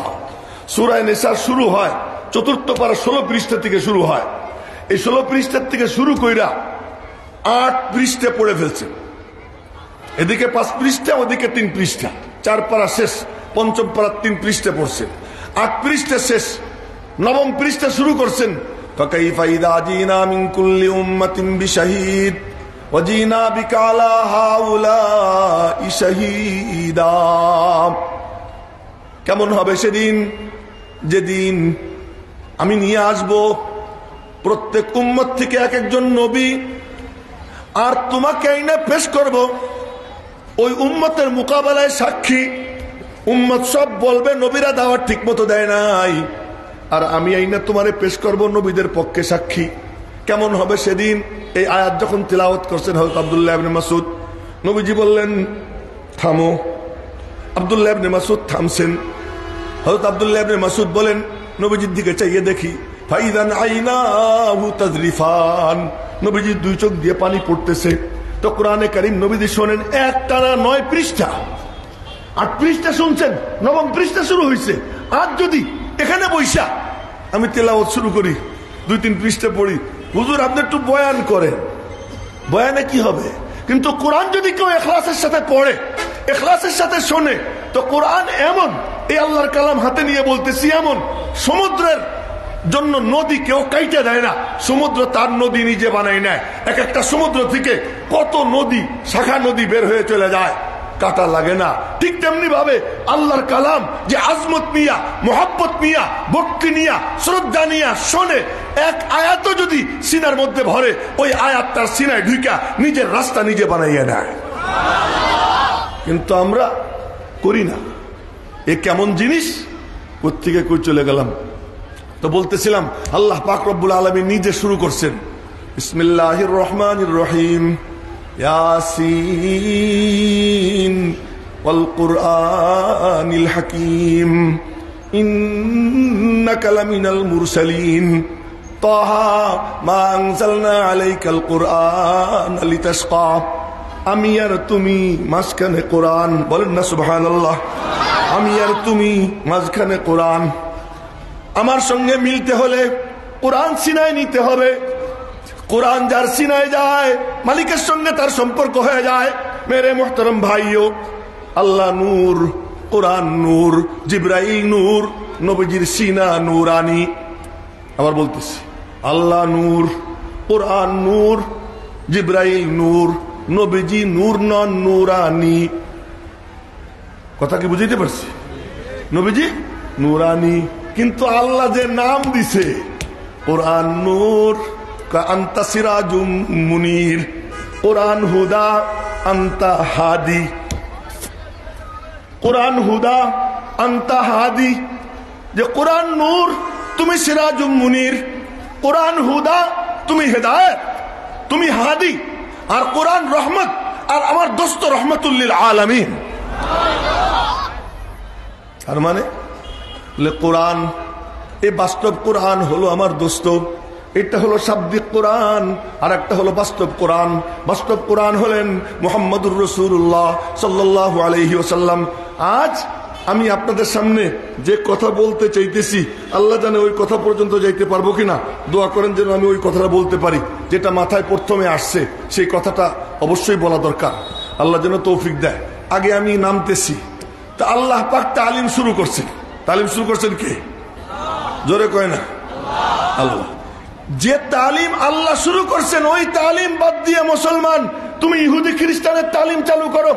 সূরা নিসা শুরু হয় 4th পারা 16 পৃষ্ঠা থেকে শুরু হয়। এই 16 পৃষ্ঠার থেকে শুরু কইরা 8 পৃষ্ঠা পড়ে ফেলছে। এদিকে 5 পৃষ্ঠা, ওদিকে 3 পৃষ্ঠা, 4 পারা শেষ, 5ম পারা 3 পৃষ্ঠা পড়ছেন, 8 পৃষ্ঠা শেষ। 9ম পৃষ্ঠা শুরু করছেন, ফাকাইফা ইযা জিনা মিন কুল্লি উম্মাতিন বিশাহীদ ওয়া জিনা বিকা আলা হাউলাই শাহীদা। কেমন হবে সেদিন, যেদিন আমি নিয়ে আসব প্রত্যেক উম্মত থেকে এক একজন নবী, আর তোমাকে আইনা পেশ করব ওই উম্মতের মোকাবেলায় সাক্ষী। উম্মত সব বলবে নবীরা দাওয়াত ঠিক মতো দেয় নাই, আর আমি আইনা তোমারে পেশ করব নবীদের পক্ষে সাক্ষী। কেমন হবে সেদিন? এই আয়াত যখন তিলাওয়াত করছেন হযরত আব্দুল্লাহ ইবনে মাসউদ, নবীজি বললেন থামো। আব্দুল্লাহ ইবনে মাসউদ থামছেন। হযরত আব্দুল্লাহ ইবনে মাসউদ বলেন, নবীজির দিকে চাইয়ে দেখি, ফাইদান আইনাহু তাজরিফান, নবীজির 2 চোখ দিয়ে পানি পড়তেছে। তো কোরআনে কারীম নবীজি শোনেন একটানা 9 পৃষ্ঠা, 8 পৃষ্ঠা শুনছেন, 9ম পৃষ্ঠা শুরু হয়েছে। আর যদি এখানে বৈশা আমি তেলাওয়াত শুরু করি, 2-3 পৃষ্ঠা পড়ি, হুজুর আপনি একটু বয়ান করেন, বয়ানে কি হবে? কিন্তু কোরআন যদি কেউ ইখলাসের সাথে পড়ে, ইখলাসের সাথে শোনে, তো কোরআন এমন, এই আল্লাহর কালাম হাতে নিয়ে বলতেছি, এমন সমুদ্রের জন্য নদী কেউ কাইটে দেয় না, সমুদ্র তার নদী নিজে বানায় নেয়। এক একটা সমুদ্র থেকে কত নদী, শাখা নদী বের হয়ে চলে যায়, কাটা লাগে না। ঠিক তেমনি ভাবে আল্লাহর কালাম যে আজমত নিয়া, মোহাব্বত নিয়া, ভক্তি নিয়া, শ্রদ্ধা নিয়া শোনে, এক আয়াত যদি সিনার মধ্যে ভরে, ওই আয়াত তার সিনায় ঢুকা নিজের রাস্তা নিজে বানাইয়া নেয়। কিন্তু আমরা করি না। এ কেমন জিনিস? কোত্থেকে কই চলে গেলাম। তো বলতেছিলাম, আল্লাহ পাক রব্বুল আলামিন নিজে শুরু করছেন, বিসমিল্লাহির রহমানির রহিম, ইয়াসিন ওয়াল কুরআনিল হাকিম ইন্নাকা লামিনাল মুরসালিন তাহা মা আনজালনা আলাইকাল কুরআন লিতাশকা। আমি আর তুমি মাঝখানে কোরআন, বলেন না সুবহানাল্লাহ। আমি আর তুমি মাঝখানে কোরআন। আমার সঙ্গে মিলতে হলে কোরআন সিনায় নিতে হবে। কোরআন যার সিনায় যায়, মালিকের সঙ্গে তার সম্পর্ক হয়ে যায়। মেরে মুহতারাম ভাইও, আল্লাহ নূর, কোরআন নূর, জিবরাইল নূর, নবীজির সিনা নূরানি। আবার বলতেছি, আল্লাহ নূর, কোরআন নূর, জিবরাইল নূর, নবীজি নূর নন, নূরানি। কথা কি বুঝাইতে পারছি? নবীজি নূরানি, কিন্তু আল্লাহ যে নাম দিছে, কোরআন নূর, আন্তা সিরাজুম মুনির, কোরআন হুদা, আন্তা হাদি। কোরআন হুদা, আন্তা হাদি, যে কোরআন নূর, তুমি সিরাজুম মুনির, কোরআন হুদা, তুমি হেদায়েত, তুমি হাদি, আর কোরআন রহমত, আর আমার দোস্ত রহমতুল্লিল আলামিন। তার মানে কোরআন, এই বাস্তব কোরআন হলো আমার দোস্ত। এটা হলো শাব্দিক কোরআন, আর একটা হলো বাস্তব কোরআন। বাস্তব কোরআন হলেন মুহাম্মদুর রাসূলুল্লাহ সাল্লাল্লাহু আলাইহি ওয়াসাল্লাম। আজ আমি আপনাদের সামনে যে কথা বলতে চাইতেছি, আল্লাহ জানে ওই কথা পর্যন্ত যাইতে পারবো কিনা। দোয়া করেন যেন আমি ওই কথাটা বলতে পারি, যেটা মাথায় প্রথমে আসছে, সেই কথাটা অবশ্যই বলা দরকার। আল্লাহ যেন তৌফিক দেয়। আগে আমি নামতেছি, তা আল্লাহ পাক তালিম শুরু করছেন। তালিম শুরু করছেন কে? জোরে কয় না? আল্লাহ। যে তালিম আল্লাহ শুরু করছেন ওই তালিম বাদ দিয়ে মুসলমান তুমি ইহুদি খ্রিস্টানের তালিম চালু করো,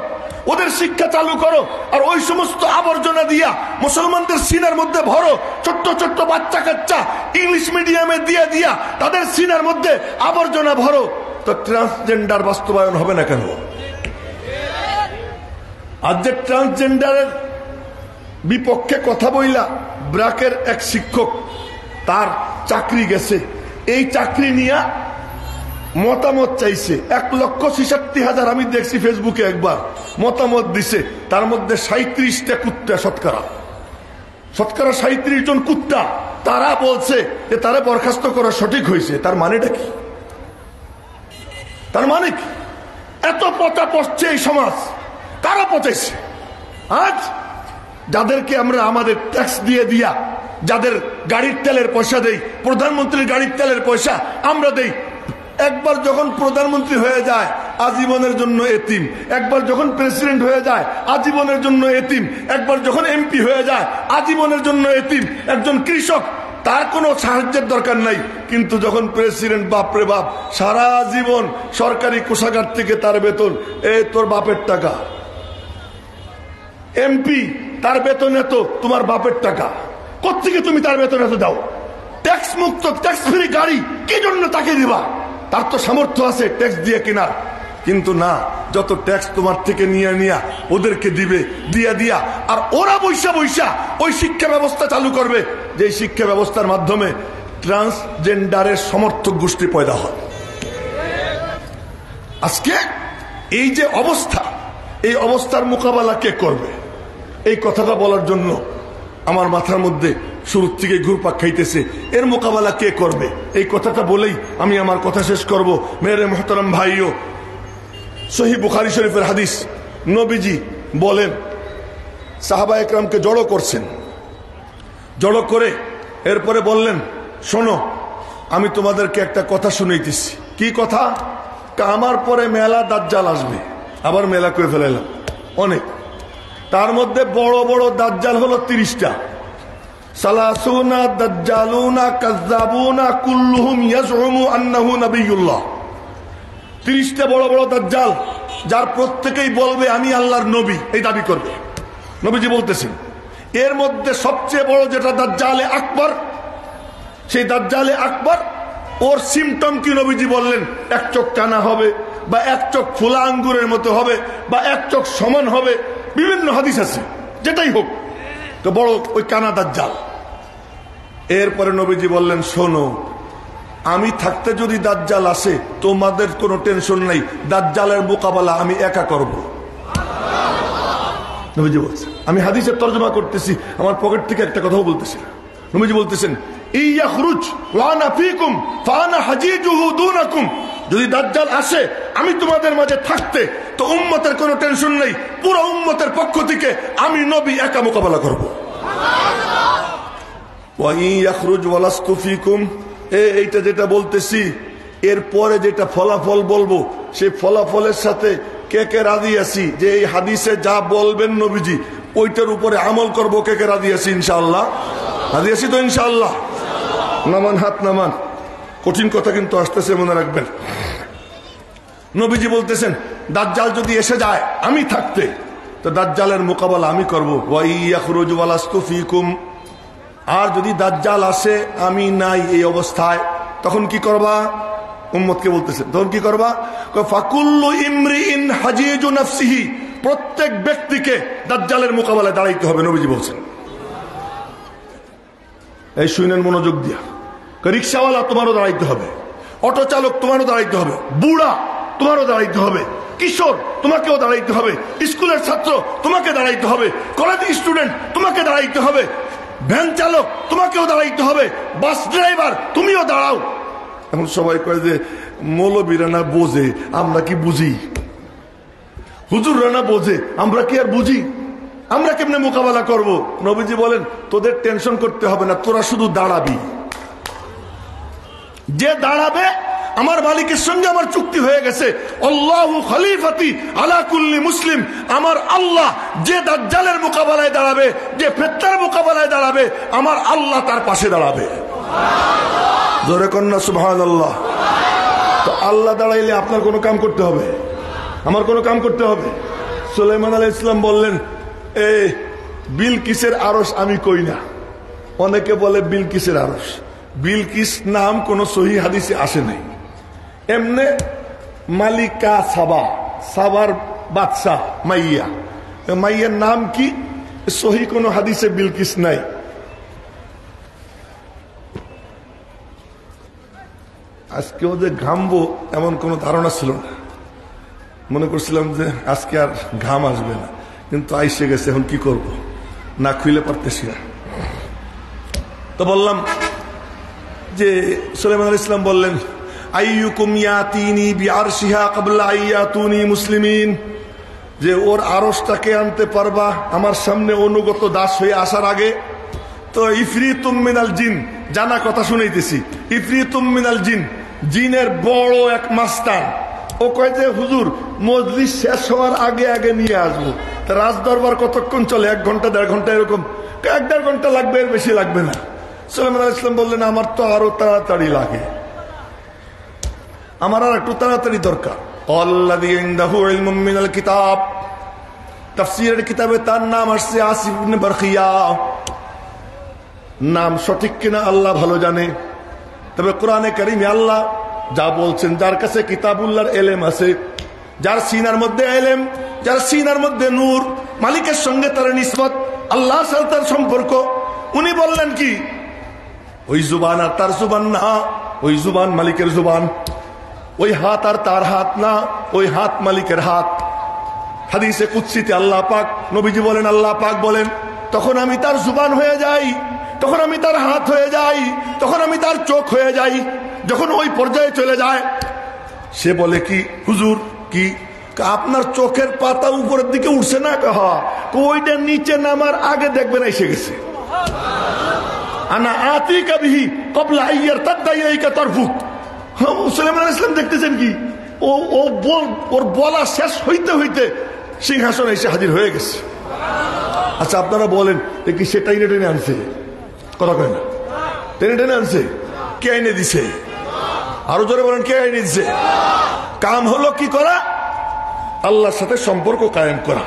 ওদের শিক্ষা চালু করো, আর ওই সমস্ত আবর্জনা দিয়া মুসলমানদের সিনার মধ্যে ভরো। ছোট্ট ছোট্ট বাচ্চা কাচ্চা ইংলিশ মিডিয়ামে দিয়ে দিয়া তাদের সিনার মধ্যে আবর্জনা ভরো, তো ট্রান্সজেন্ডার বাস্তবায়ন হবে না কেন? আজ যে ট্রান্সজেন্ডারের বিপক্ষে কথা বইলা ব্র্যাকের এক শিক্ষক, তার চাকরি গেছে, এই চাকরি নিয়ে মতামত চাইছে 1,66,000, আমি দেখছি ফেসবুকে একবার মতামত দিছে, তার মধ্যে 37টা কুত্তা, শতকরা 37 জন কুত্তা, তারা বলছে যে তারা বরখাস্ত করা সঠিক হয়েছে। তার মানেটা কি? তার মানে কি? এত পচা পচছে এই সমাজ, কারা পচাইছে? আজ যাদেরকে আমরা আমাদের ট্যাক্স দিয়ে দিয়া যাদের গাড়ির তেলের পয়সা দেই, প্রধানমন্ত্রীর গাড়ির তেলের পয়সা আমরা দেই, একবার যখন প্রধানমন্ত্রী হয়ে যায় আজীবনের জন্য এতিম, একবার যখন প্রেসিডেন্ট হয়ে যায় আজীবনের জন্য এতিম, একবার যখন এমপি হয়ে যায় আজীবনের জন্য এতিম। একজন কৃষক, তার কোনো সাহায্যের দরকার নাই, কিন্তু যখন প্রেসিডেন্ট, বাপরে বাপ, সারা জীবন সরকারি কোষাগার থেকে তার বেতন, এই তোর বাপের টাকা। এমপি, তার বেতন এত, তোমার বাপের টাকা। কোত্থেকে তুমি তার বেতন এত দাও? ট্যাক্স মুক্ত, ট্যাক্স ফ্রি গাড়ি কি জন্য তাকে দিবা? তার তো সামর্থ্য আছে ট্যাক্স দিয়ে কেনার, কিন্তু না, যত ট্যাক্স তোমার থেকে নিয়ে নিয়া ওদেরকে দিবে, দিয়া আর ওরা বৈশা ওই শিক্ষা ব্যবস্থা চালু করবে, যে শিক্ষা ব্যবস্থার মাধ্যমে ট্রান্সজেন্ডারের সমর্থক গোষ্ঠী পয়দা হয়। আজকে এই যে অবস্থা, এই অবস্থার মোকাবেলা কে করবে? এই কথাটা বলার জন্য আমার মাথার মধ্যে শুরু থেকে ঘুরপাক খাইতেছে, এর মোকাবেলা কে করবে? এই কথাটা বলেই আমি আমার কথা শেষ করব। মেরে মোহতারাম ভাইও, সহিহ বুখারী শরীফের হাদিস, নবীজি বলেন সাহাবা একরামকে জড়ো করছেন, জড়ো করে এরপরে বললেন, শোনো, আমি তোমাদেরকে একটা কথা শুনাইতেছি। কি কথা? আমার পরে মেলা দাজ্জাল আসবে। আবার মেলা করে ফেলাইলাম অনেক। তার মধ্যে বড় বড় দাজ্জাল হলো 30টা। সালাসুনা দাজ্জালুনা কাযযাবুনা কুল্লুহুম ইয়াজউমু আন্নাহু নবিয়্যুল্লাহ। 30টা বড় বড় দাজ্জাল, যার প্রত্যেকেই বলবে আমি আল্লাহর নবী, এই দাবি করবে। নবীজি বলতেছেন এর মধ্যে সবচেয়ে বড় যেটা দাজ্জালে আকবর, সেই দাজ্জালে আকবর, ওর সিমটম কি নবীজি বললেন? এক চোখ টানা হবে, বা এক চোখ ফোলা আঙ্গুরের মতো হবে, বা এক চোখ সমান হবে, বিভিন্ন হাদিস আছে, যেটাই হোক, তো বড় ওই কানা দাজ্জাল। এরপরে নবীজি বললেন, শোনো, আমি থাকতে যদি দাজ্জাল আসে তোমাদের কোনো টেনশন নাই, দাজ্জালের মোকাবেলা আমি একা করব। নবীজি বলছেন, আমি হাদিসের তরজমা করতেছি, আমার পকেট থেকে একটা কথাও বলতেছি না। নবীজি বলতেছেন, ইয়াখরুজ ওয়া আনা ফীকুম ফাআনা হাজিজুহু দুনাকুম। যদি দাজ্জাল আসে আমি তোমাদের মাঝে থাকতে, তো উম্মতের কোনো টেনশন নেই, পুরো উম্মতের পক্ষ থেকে আমি নবী একা মোকাবেলা করব। ওয়া ইয়াখরুজ ওয়া লাস্তু ফীকুম, এইটা যেটা বলতেছি, এরপরে যেটা ফলাফল বলবো, সেই ফলাফলের সাথে কে কে রাজি আছি যে এই হাদিসে যা বলবেন নবীজি ওইটার উপরে আমল করবো? কে কে রাজি আছি? ইনশাআল্লাহ রাজি আছি তো? ইনশাআল্লাহ নামান, হাত নামান। কঠিন কথা কিন্তু আসতেছে, মনে রাখবেন। নবীজি বলতেছেন দাজ্জাল যদি এসে যায় আমি থাকতে, তো দাজ্জালের মোকাবেলা আমি করব। ওয়া ইয়াখরুজ ওয়া লাস্তু ফীকুম, আর যদি দাজ্জাল আসে আমি নাই এই অবস্থায়, তখন কি করবা? উম্মতকে বলতেছেন, তখন কি করবা? ফাকুল্লু ইমরিইন হাজিজু নাফসিহি, প্রত্যেক ব্যক্তিকে দাজ্জালের মোকাবেলায় দাঁড়াইতে হবে। নবীজি বলছেন, এই শুনেন মনোযোগ দিয়া। রিক্সাওয়ালা তোমারও দাঁড়াইতে হবে, অটো চালক তোমারও দাঁড়াইতে হবে, বুড়া তোমারও দাঁড়াইতে হবে, কিশোর তোমাকেও দাঁড়াইতে হবে, স্কুলের ছাত্র তোমাকে দাঁড়াইতে হবে, কলেজ স্টুডেন্ট তোমাকে দাঁড়াইতে হবে, ভ্যান চালক তোমাকেও দাঁড়াইতে হবে, বাস ড্রাইভার তুমিও দাঁড়াও। এখন সবাই কয় যে মৌলবীরা না বোঝে, আমরা কি বুঝি? হুজুররা না বোঝে, আমরা কি আর বুঝি? আমরা কেমনে মোকাবেলা করব? নবীজি বলেন তোদের টেনশন করতে হবে না, তোরা শুধু দাঁড়াবি। যে দাঁড়াবে, আমার মালিকের সঙ্গে আমার চুক্তি হয়ে গেছে, আল্লাহু খলিফাতি আলা কুল্লি মুসলিম, আমার আল্লাহ যে দাজ্জালের মোকাবেলায় দাঁড়াবে, যে ফিতনার মোকাবেলায় দাঁড়াবে, আমার আল্লাহ তার পাশে দাঁড়াবে। জোরে কন্যা সুবহানাল্লাহ। তো আল্লাহ দাঁড়াইলে আপনার কোনো কাম করতে হবে, আমার কোনো কাম করতে হবে। সুলাইমান আলাইহিস সালাম বললেন, বিলকিসের আরশ আমি কই না। অনেকে বলে বিলকিসের আরশ, বিলকিস নাম কোন সহিহ হাদিসে আসে নাই। এমনে মালিকা সাবা, সাবার বাদশাহ মাইয়া, মাইয়ার নাম কি সহিহ কোন হাদিসে বিলকিস নাই। আজকেও যে ঘামবো এমন কোন ধারণা ছিল না, মনে করছিলাম যে আজকে আর ঘাম আসবে না, কিন্তু আইসে গেছে। এখন কি করব, না খুইলে পারতেছি না। তো বললাম যে সুলাইমান আলাইহিস সালাম বললেন, আইয়ুকুম ইয়াতিনি বিআরশিহা ক্বাবলা আইয়াতুনি মুসলিমিন, যে ওর আরশটাকে আনতে পারবা আমার সামনে অনুগত দাস হয়ে আসার আগে। তো ইফরিতুম মিনাল জিন, জানা কথা শুনাইতেছি, ইফরিতুম মিনাল জিন, জিনের বড় এক মাস্টার, ও কয় যে হুজুর মজলিস শেষ হওয়ার আগে আগে নিয়ে আসবো। রাজ দরবার কতক্ষণ চলে? 1 ঘন্টা 1.5 ঘন্টা এরকম, 1-1.5 ঘন্টা লাগবে, এর বেশি লাগবে না। সুলাইমান আলাইহিস সালাম বললেন, আমার তো আরো তাড়াতাড়ি লাগে, আমার আর একটু তাড়াতাড়ি দরকার। আল্লাযী ইনদাহু ইলমুম মিনাল কিতাব, তাফসীরের কিতাবে তার নাম আসছে আসিফ ইবনে বারখিয়া। নাম সঠিক কিনা আল্লাহ ভালো জানে, তবে কোরআনে কারীমে আল্লাহ যা বলছেন, যার কাছে কিতাবুল্লাহর এলেম আছে, যার সিনার মধ্যে এলেম, যার সিনার মধ্যে নূর, মালিকের সঙ্গে তার নিসবত, আল্লাহর সাথে তার সম্পর্ক। উনি বললেন কি, ওই জুবান আর তার জুবান না, ওই জুবান মালিকের জুবান, ওই হাত আর তার হাত না, ওই হাত মালিকের হাত। হাদিসে কুদসিতে আল্লাহ পাক, নবীজি বলেন, আল্লাহ পাক বলেন, তখন আমি তার জুবান হয়ে যাই, তখন আমি তার হাত হয়ে যাই, তখন আমি তার চোখ হয়ে যাই। যখন ওই পর্যায়ে চলে যায়, সে বলে কি হুজুর কি আপনার চোখের পাতা উপরের দিকে উঠছে না? ওইটা নিচে নামার আগে দেখবেন এসে গেছে। আনা আতিকা বিহি ক্বাবলা আইয়ারতাদ্দা ইলাইকা তারফুক। সুলাইমান আলাইহিস সালাম দেখতেছেন কি, ওর বলা শেষ হইতে হইতে সিংহাসন এসে হাজির হয়ে গেছে। আচ্ছা আপনারা বলেন, কি সে টেনে টেনে আনছে? কথা কয় না, টেনে টেনে আনছে? কে এনে দিছে? আরো জোরে বলেন, কে এনে দিছে? কাম হলো কি করা? আল্লাহর সাথে সম্পর্ক কায়েম করা,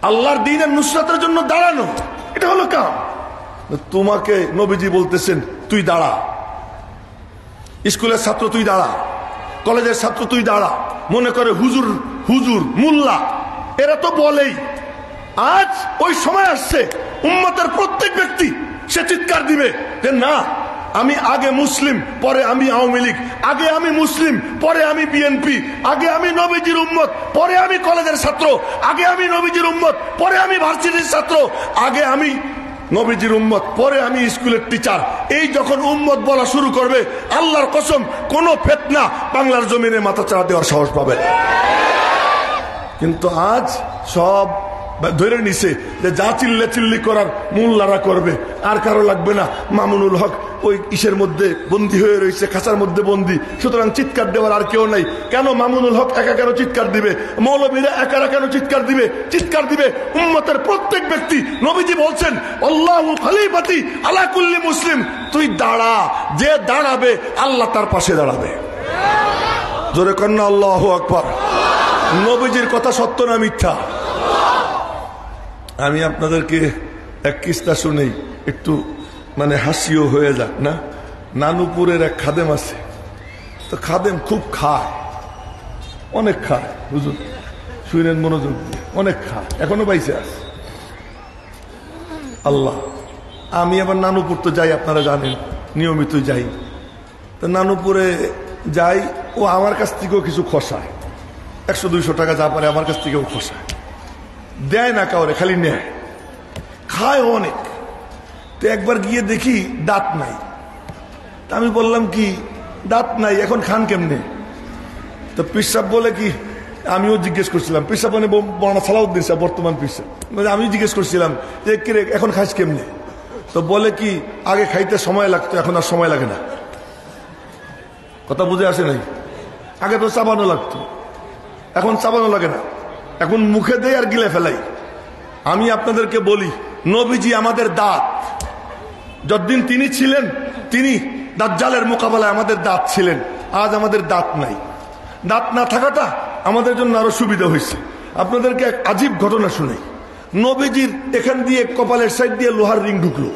আল্লাহর দ্বীনের নুসরাতের জন্য দাঁড়ানো, এটা হলো কাম। তোমাকে নবীজি বলতেছেন তুই দাঁড়া, স্কুলের ছাত্র তুই দাঁড়া, কলেজের ছাত্র তুই দাঁড়া। মনে করে হুজুর, হুজুর মুল্লা এরা তো বলেই। আজ ওই সময় আসছে, উম্মতের প্রত্যেক ব্যক্তি সে চিৎকার দিবে যে না, আমি আগে মুসলিম পরে আমি আওয়ামী লীগ, আগে আমি মুসলিম পরে আমি বিএনপি, আগে আমি নবীজির উম্মত পরে আমি কলেজের ছাত্র, আগে আমি নবীজির উম্মত পরে আমি ভার্সিটির ছাত্র, আগে আমি নবীজির উম্মত পরে আমি স্কুলের টিচার। এই যখন উম্মত বলা শুরু করবে, আল্লাহর কসম কোন ফিতনা বাংলার জমিনে মাথা চাড়া দেওয়ার সাহস পাবে। কিন্তু আজ সব ধরে নিছে যে যা চিল্লি করার মোল্লারা করবে, আর কারো লাগবে না। মামুনুল হক ওই ইসের মধ্যে বন্দী হয়ে রয়েছে, খাঁচার মধ্যে বন্দী, সুতরাং চিৎকার দেওয়ার আর কেউ নাই। কেন মামুনুল হক একা কেন চিৎকার দিবে? মৌলবীরা একারা কেন চিৎকার দিবে? চিৎকার দিবে উম্মতের প্রত্যেক ব্যক্তি। নবীজি বলছেন, আল্লাহু খলিফাতি আলা কুল্লি মুসলিম, তুই দাঁড়া, যে দাঁড়াবে আল্লাহ তার পাশে দাঁড়াবে। জোরে কন্যা আল্লাহু আকবার। নবীজির কথা সত্য না মিথ্যা? আমি আপনাদেরকে এক কিস্তা শুনেই, একটু মানে হাসিও হয়ে যাক না। নানুপুরের এক খাদেম আছে, তো খাদেম খুব খায়, অনেক খায়, বুঝুন, শুনেন মনোযোগ দিয়ে, অনেক খায়, এখনো পাইছে আছে। আল্লাহ, আমি আবার নানুপুর তো যাই, আপনারা জানেন, নিয়মিত যাই। তো নানুপুরে যাই, ও আমার কাছ থেকেও কিছু খসায়, 100-200 টাকা যা পারে আমার কাছ থেকেও খসায়, দেয় না কাউরে, খালি নেয়, খায় অনেক। তো একবার গিয়ে দেখি দাঁত নাই। তা আমি বললাম কি দাঁত নাই, এখন খান কেমনে? তো পিসাব বলে কি, আমিও জিজ্ঞেস করছিলাম, পিসাব মানে মৌলানা সালাউদ্দিন সাহেব বর্তমান পিসাব, আমি জিজ্ঞেস করছিলাম যে কিরে এখন খাইস কেমনে? তো বলে কি আগে খাইতে সময় লাগতো, এখন আর সময় লাগে না। কথা বুঝে আসে নাই? আগে তো চাবানো লাগতো, এখন চাবানো লাগে না, এখন মুখে দেয় আর গিলে ফেলাই। আমি আপনাদেরকে বলি, নবীজি আমাদের দাঁত, যতদিন তিনি ছিলেন তিনি দাজ্জালের মোকাবেলায় আমাদের দাঁত ছিলেন, আজ আমাদের দাঁত নাই। দাঁত না থাকাটা আমাদের জন্য আরো সুবিধা হয়েছে। আপনাদেরকে এক আজীব ঘটনা শুনাই। নবীজির এখান দিয়ে কপালের সাইড দিয়ে লোহার রিং ঢুকলো।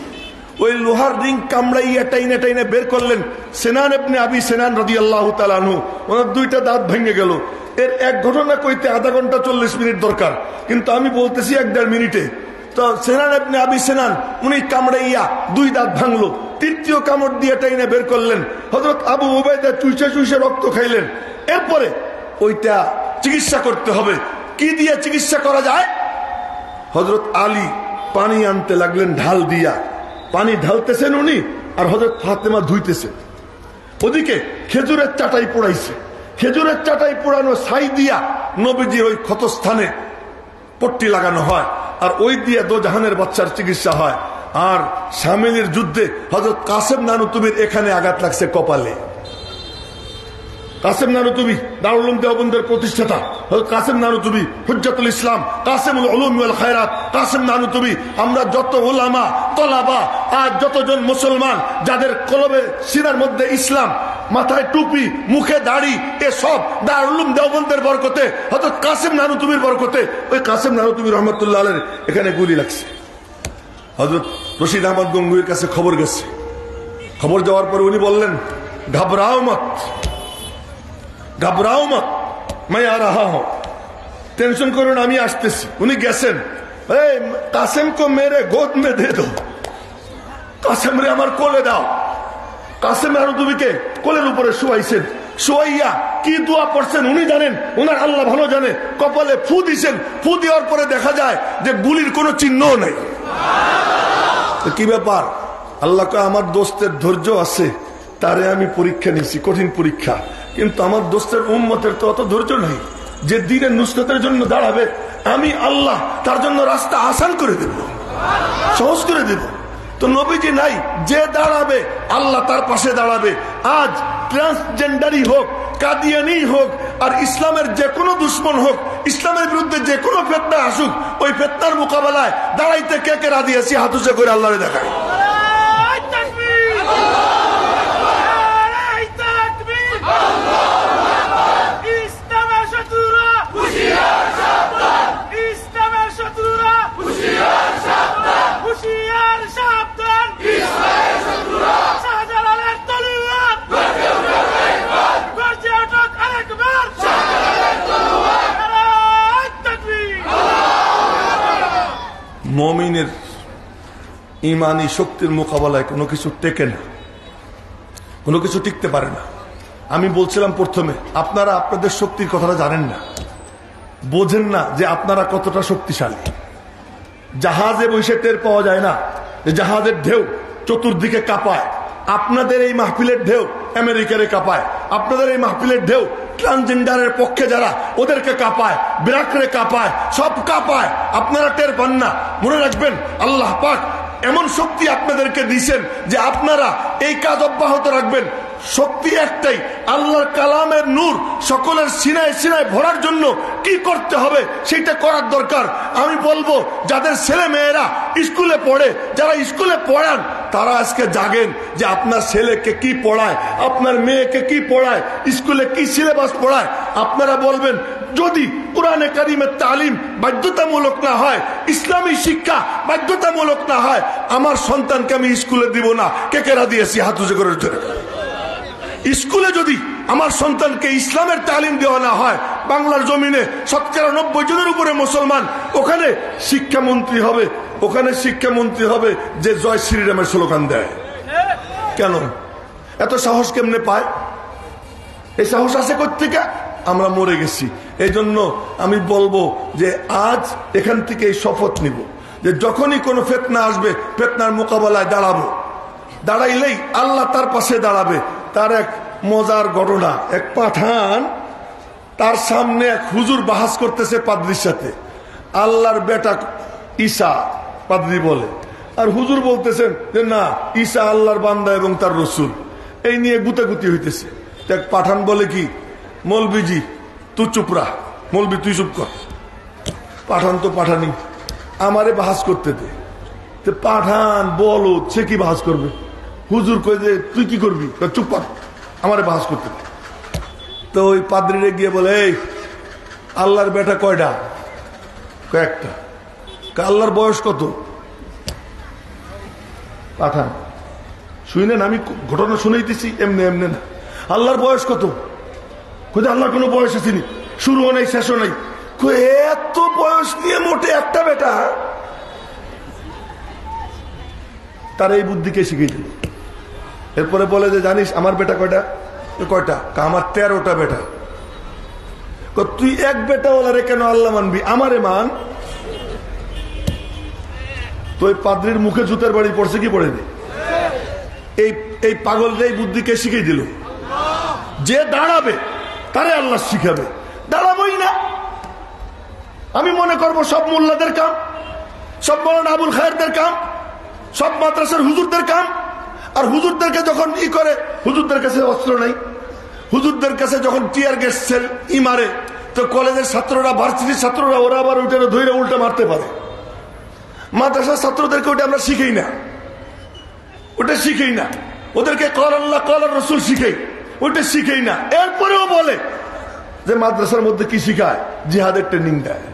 ওই লোহার রিং কামড়াইয়া টাইনে টাইনে বের করলেন সিনান ইবনে আবি সিনান রাদিয়াল্লাহু তাআলা আনহু। ওনার দুইটা দাঁত ভেঙে গেল। এর এক ঘটনা কইতে আধা ঘন্টা 40 মিনিট দরকার, কিন্তু আমি বলতেছি 1-1.5 মিনিটে। তো সিনান ইবনে আবি সিনান উনি কামড়াইয়া 2 দাঁত ভাঙলো, তৃতীয় কামড় দিয়ে টাইনে বের করলেন। হযরত আবু উবাইদা চুইসে চুইসে রক্ত খাইলেন। এরপরে ওইটা চিকিৎসা করতে হবে। কি দিয়ে চিকিৎসা করা যায়? হযরত আলী পানি আনতে লাগলেন ঢাল দিয়া। পানি ঢালতেছেন উনি, আর হযরত ফাতেমা ধুইতেছেন। ওদিকে খেজুরের চাটাই পোড়াইছে। খেজুরের চাটাই পোড়ানো ছাই দিয়া নবীজি ওই ক্ষতস্থানে পট্টি লাগানো হয়, আর ওই দিয়ে দোজাহানের বাচ্চার চিকিৎসা হয়। আর শামিলের যুদ্ধে হযরত কাসেম নানুতুবির এখানে আঘাত লাগছে কপালে। কাসেম নানুতুবি দারুল উলুম দেওবন্দের প্রতিষ্ঠাতা হযরত কাসেম নানুতুবি, হুজ্জাতুল ইসলাম, কাসেমুল উলুম ওয়াল খায়রাত, কাসেম নানুতুবি। আমরা যত উলামা তলাবা, আজ যতজন মুসলমান যাদের কলবে সিনার মধ্যে ইসলাম, মাথায় টুপি, মুখে দাড়ি, এসব দারুল উলুম দেওবন্দের বরকতে, হযরত কাসেম নানুতুবির বরকতে। ওই কাসেম নানুতুবি রহমাতুল্লাহ আলাইহির এখানে গুলি লাগছে। হযরত রশিদ আহমদ গঙ্গুইয়ের কাছে খবর গেছে। খবর যাওয়ার পরে উনি বললেন, ঘাবরাও মত, ঘাবরাও মত, मैं आ रहा हूं, টেনশন করুন আমি আসতেছি। উনি গেছেন। কাসেম কো মেরে গোদ মে দে দো, কাসেম রে আমার কোলে দাও। কাসেম নানুতুবিকে কোলের উপরে শুয়াইছেন। শুয়াইয়া কি দোয়া পড়ছেন উনি জানেন, ওনার আল্লাহ ভালো জানে। কপালে ফু দিছেন। ফু দেওয়ার পরে দেখা যায় যে গুলির কোনো চিহ্নও নেই। কি ব্যাপার? আল্লাহ কয় আমার দোস্তের ধৈর্য আছে, তারে আমি পরীক্ষা নিয়েছি, কঠিন পরীক্ষা। কিন্তু আমার দোস্তের উম্মতের তো অত ধৈর্য নাই। যে দিনের নুসরতের জন্য দাঁড়াবে, আমি আল্লাহ তার জন্য রাস্তা আসান করে দেব, সহজ করে দেব। তো নবীজি নাই, যে দাঁড়াবে আল্লাহ তার পাশে দাঁড়াবে। আজ ট্রান্সজেন্ডারই হোক, কাদিয়ানি হোক, আর ইসলামের যে কোনো দুশ্মন হোক, ইসলামের বিরুদ্ধে যে কোনো ফিতনা আসুক, ওই ফিতনার মোকাবেলায় দাঁড়াইতে কে কে রাজি আছি হাত উঁচু করে আল্লাহরে দেখায়। মুমিনের ইমানি শক্তির মোকাবেলায় কোনো কিছু টেকে না, কোনো কিছু টিকতে পারে না। আমি বলছিলাম প্রথমে, আপনারা আপনাদের শক্তির কথাটা জানেন না, বোঝেন না যে আপনারা কতটা শক্তিশালী। জাহাজে বসে টের পাওয়া যায় না যে জাহাজের ঢেউ চতুর্দিকে কাঁপায়। আপনাদের এই মাহফিলের ঢেউ আমেরিকারে কাঁপায়। আপনাদের এই মাহফিলের ঢেউ ট্রান্সজেন্ডারের পক্ষে যারা, ওদেরকে কাঁপায়, বিরাকরে কাঁপায়, সব কাঁপায়। আপনারা টের পান না। মনে রাখবেন, আল্লাহ পাক এমন শক্তি আপনাদেরকে দিয়েছেন যে আপনারা এই কাজ অব্যাহত রাখবেন। শক্তি একটাই, আল্লাহর কালামের নূর সকলের সিনায় সিনায় ভরার জন্য কি করতে হবে সেটা করার দরকার। আমি বলবো, যাদের ছেলে মেয়েরা স্কুলে পড়ে, যারা স্কুলে পড়ান, তারা আজকে জাগেন যে আপনার ছেলেকে কি পড়ায়, আপনার মেয়েকে কি পড়ায়, স্কুলে কি সিলেবাস পড়ায়। আপনারা বলবেন, যদি কোরআনে কারিমের তালিম বাধ্যতামূলক না হয়, ইসলামী শিক্ষা বাধ্যতামূলক না হয়, আমার সন্তানকে আমি স্কুলে দিব না। কে কেরা দিয়েছি হাত উঁচু করে ধরে। স্কুলে যদি আমার সন্তানকে ইসলামের তালিম দেওয়া না হয়, বাংলার জমিনে 90% জনের উপরে মুসলমান, ওখানে শিক্ষামন্ত্রী হবে, ওখানে শিক্ষামন্ত্রী হবে যে জয় শ্রীরামের স্লোগান দেয়। কেন? এত সাহস কেমনে পায়? এই সাহস আছে কোত্থেকে? আমরা মরে গেছি। এই জন্য আমি বলবো যে আজ এখান থেকে এই শপথ নিব যে যখনই কোনো ফিতনা আসবে, ফিতনার মোকাবেলায় দাঁড়াবো। দাঁড়াইলেই আল্লাহ তার পাশে দাঁড়াবে। তার এক মজার ঘটনা, এক পাঠান তার সামনে এক হুজুর বাহাস করতেছে পাদ্রির সাথে। আল্লাহর বেটা ঈসা পাদ্রি বলে, আর হুজুর বলতেছেন যে না, ঈসা আল্লাহর বান্দা এবং তার রসুল। এই নিয়ে গুতাগুতি হইতেছে। এক পাঠান বলে কি, মৌলবিজি তুই চুপ রাখ, মৌলবি তুই চুপ কর। পাঠান তো পাঠানি, আমারে বাহাস করতে দে। পাঠান বলো, সে কি বাহাস করবে? হুজুর কই যে তুই কি করবি, চুপ কর, আমারে বাহাস করতে। তো ওই পাদ্রীরে গিয়ে বলে, এই আল্লাহর বেটা কয়টা? কয়েকটা। আল্লাহর বয়স কত? পাঠান শুনেন, আমি ঘটনা শুনেইতেছি এমনি এমনি না। আল্লাহর বয়স কত? আল্লাহর কোনো বয়স আসেনি, শুরুও নেই শেষও নেই। এত বয়স নিয়ে মোটে একটা বেটা? তার এই বুদ্ধিকে শিখিয়ে দিল। এরপরে বলে যে জানিস আমার বেটা কয়টা? কয়টা? আমার 13টা বেটা। তুই এক বেটা ওলারে কেন আল্লাহ মানবি, আমারে মান। তো ওই পাদ্রীর মুখে জুতের বাড়ি পড়ছে কি পড়েনি? এই পাগলটা এই বুদ্ধিকে শিখিয়ে দিল। যে দাঁড়াবে তারে আল্লাহ শিখাবে, দাঁড়াবোই না। আমি মনে করব সব মোল্লাদের কাম, সব মৌলানা আবুল খায়েরদের কাম, সব মাদ্রাসার হুজুরদের কাম। আর হুজুরদেরকে যখন করে, হুজুরদের কাছে অস্ত্র নাই, হুজুরদের কাছে যখন টিয়ার গ্যাস সেল মারে, তো কলেজের ছাত্ররা, ভার্সিটির ছাত্ররা ওরা আবার ওইটা ধরে উল্টা মারতে পারে। মাদ্রাসার ছাত্রদেরকে ওটা আমরা শিখেই না, ওটা শিখেই না। ওদেরকে কল আল্লাহ কল রসুল শিখেই, ওটা শিখেই না। এরপরেও বলে যে মাদ্রাসার মধ্যে কি শিখায়? জিহাদের ট্রেনিং দেয়।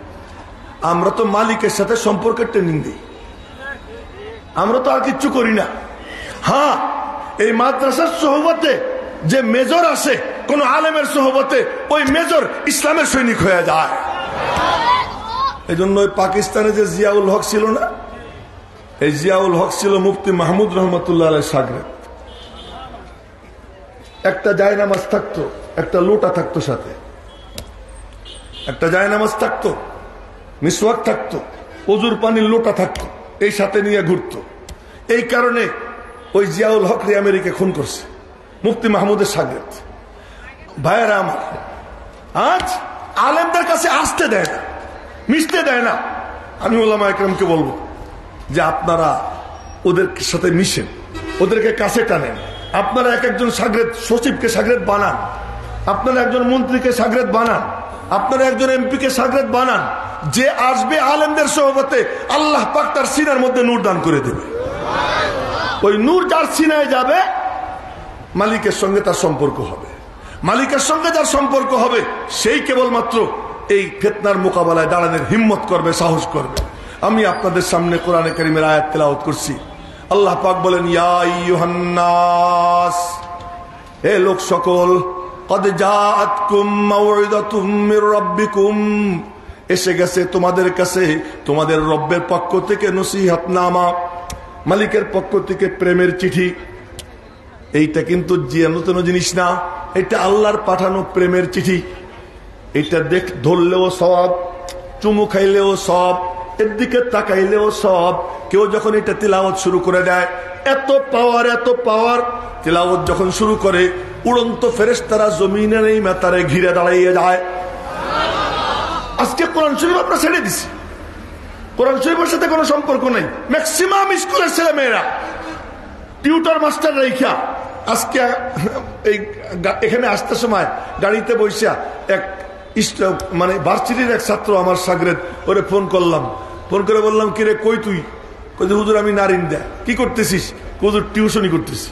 আমরা তো মালিকের সাথে সম্পর্কের ট্রেনিং দিই, আমরা তো আর কিচ্ছু করি না। হ্যাঁ, এই মাদ্রাসার সোহবতে যে মেজর আসে কোন আলেমের সোহবতে, ওই মেজর ইসলামের সৈনিক হয়ে যায়। এই জন্য ওই পাকিস্তানে যে জিয়াউল হক ছিল না, এই জিয়াউল হক ছিল মুফতি মাহমুদ রহমতুল্লাহ আলাইহির শাগরেদ। একটা জায়নামাজ থাকতো, একটা লোটা থাকতো সাথে, একটা জায়নামাজ থাকতো, মিসওয়াক থাকতো, ওজুর পানির লোটা থাকতো, এই সাথে নিয়ে ঘুরতো। এই কারণে ওই জিয়াউল হক রে আমেরিকা খুন করছে মুফতি মাহমুদের শাগরেদ। ভাইয়েরা আমার, আজ আলেমদের কাছে আসতে দেয় না, মিশতে দেয় না। আমি ওলামা একরামকে বলবো যে আপনারা ওদের সাথে মিশেন, ওদেরকে কাছে টানেন। আপনারা এক একজন শাগরেদ, সচিবকে শাগরেদ বানান, আপনারা একজন মন্ত্রীকে শাগরেদ বানান, আপনারা একজন এমপিকে শাগরেদ বানান। যে আসবে আলেমদের সোহবতে, আল্লাহ পাক তার সিনার মধ্যে নূর দান করে দেবে। ওই নূর যার সিনায় যাবে, মালিকের সঙ্গে তার সম্পর্ক হবে। মালিকের সঙ্গে যার সম্পর্ক হবে, সেই কেবলমাত্র এই ফিতনার মোকাবেলায় দাঁড়ানোর হিম্মত করবে, সাহস করবে। আমি আপনাদের সামনে কোরআনে কারীমের আয়াত তেলাওয়াত করছি। আল্লাহ পাক বলেন, ইয়া আইয়ুহান নাস, হে লোক সকল, কদ জাআতকুম মাউইযাতুম মির রাব্বিকুম, এসে গেছে তোমাদের কাছে তোমাদের রব্বের পক্ষ থেকে নসিহতনামা, মালিকের পক্ষ থেকে প্রেমের চিঠি। এইটা কিন্তু নতুন জিনিস না, এটা আল্লাহর পাঠানো প্রেমের চিঠি। এটা ধরলেও সব, চুমু খাইলেও সব, এর দিকে তাকাইলেও সব। কেউ যখন এটা তিলাওয়াত শুরু করে দেয়, এত পাওয়ার, এত পাওয়ার। তিলাওয়াত যখন শুরু করে, উড়ন্ত ফেরেশতারা জমিনে নেই মাথারে ঘিরে দাঁড়িয়ে যায়। আজকে কোরআন শরীফ আমরা ছেড়ে দিছি, কোরআন শরীফের সাথে কোনো সম্পর্ক নেই। ম্যাক্সিমাম স্কুলের ছেলে মেয়েরা টিউটর মাস্টার রেখা আজকে এই এখানে আসতে সময় গাড়িতে বসে এক মানে ভার্সিটির এক ছাত্র আমার শাগরেদ, ওরে ফোন করলাম, ফোন করে বললাম, কিরে কই তুই? কই হুজুর আমি নারিন্দা। কি করতেছিস? হুজুর টিউশনি করতেছি।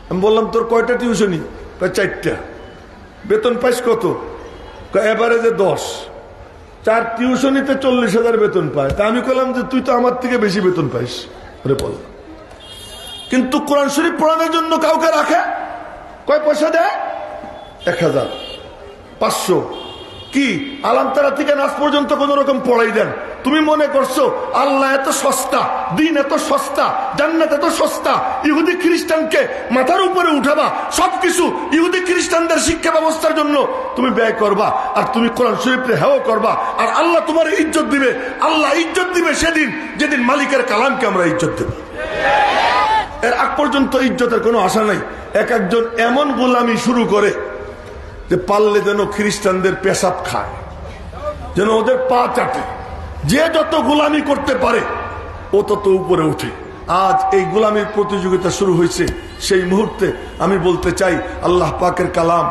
আমি বললাম, তোর কয়টা টিউশনি? 4টা। বেতন পাইস কত? এভারেজে 10। 4 টিউশনিতে 40,000 বেতন পায়। তা আমি বললাম যে তুই তো আমার থেকে বেশি বেতন পাইস। ওরে বললাম, কিন্তু কোরআন শরীফ পড়ানোর জন্য কাউকে রাখে, কয় পয়সা দেয়? 1000, 500। কি আলামতারা থেকে নাচ পর্যন্ত কোন রকম পড়াই দেন। তুমি মনে করছো আল্লাহ এত সস্তা, দিন এত সস্তা, জান্নাত এত সস্তা, ইহুদি খ্রিস্টানকে মাথার উপরে উঠাবা, সবকিছু ইহুদি খ্রিস্টানদের শিক্ষা ব্যবস্থার জন্য তুমি ব্যয় করবা, আর তুমি কোরআন শরীফে হেও করবা, আর আল্লাহ তোমার ইজ্জত দিবে। আল্লাহ ইজ্জত দিবে সেদিন যেদিন মালিকের কালামকে আমরা ইজ্জত দেব। এর আগ পর্যন্ত ইজ্জতের কোনো আশা নাই। এক একজন এমন গোলামি শুরু করে যে পারলে যেন খ্রিস্টানদের পেশাব খায়, যেন ওদের পা চাটে। যে যত গোলামি করতে পারে ও তত উপরে উঠে। আজ এই গোলামির প্রতিযোগিতা শুরু হয়েছে। সেই মুহূর্তে আমি বলতে চাই, আল্লাহ পাকের কালাম,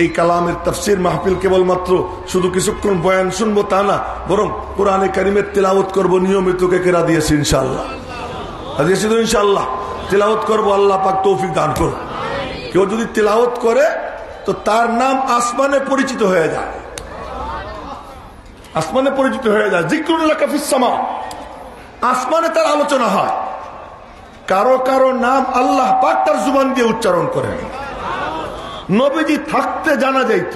এই কালামের তাফসীর মাহফিল কেবলমাত্র শুধু কিছুক্ষণ বয়ান শুনবো তা না, বরং কোরআনে কারিমের তেলাওয়াত করবো নিয়মিত। কেরা দিয়েছে ইনশাআল্লাহ, দিয়েছি তো ইনশাআল্লাহ। তিলাওয়াত করবো, আল্লাহ পাক তৌফিক দান করুন। কেউ যদি তিলাওয়াত করে তো তার নাম আসমানে পরিচিত হয়ে যায়, আসমানে পরিচিত হয়ে যায়। যিকরুল্লাহ ফিস সামা, আসমানে তার আলোচনা হয়। কারো কারো নাম আল্লাহ পাক তার জুবান দিয়ে উচ্চারণ করেন। নবীজি থাকতে জানা যাইত,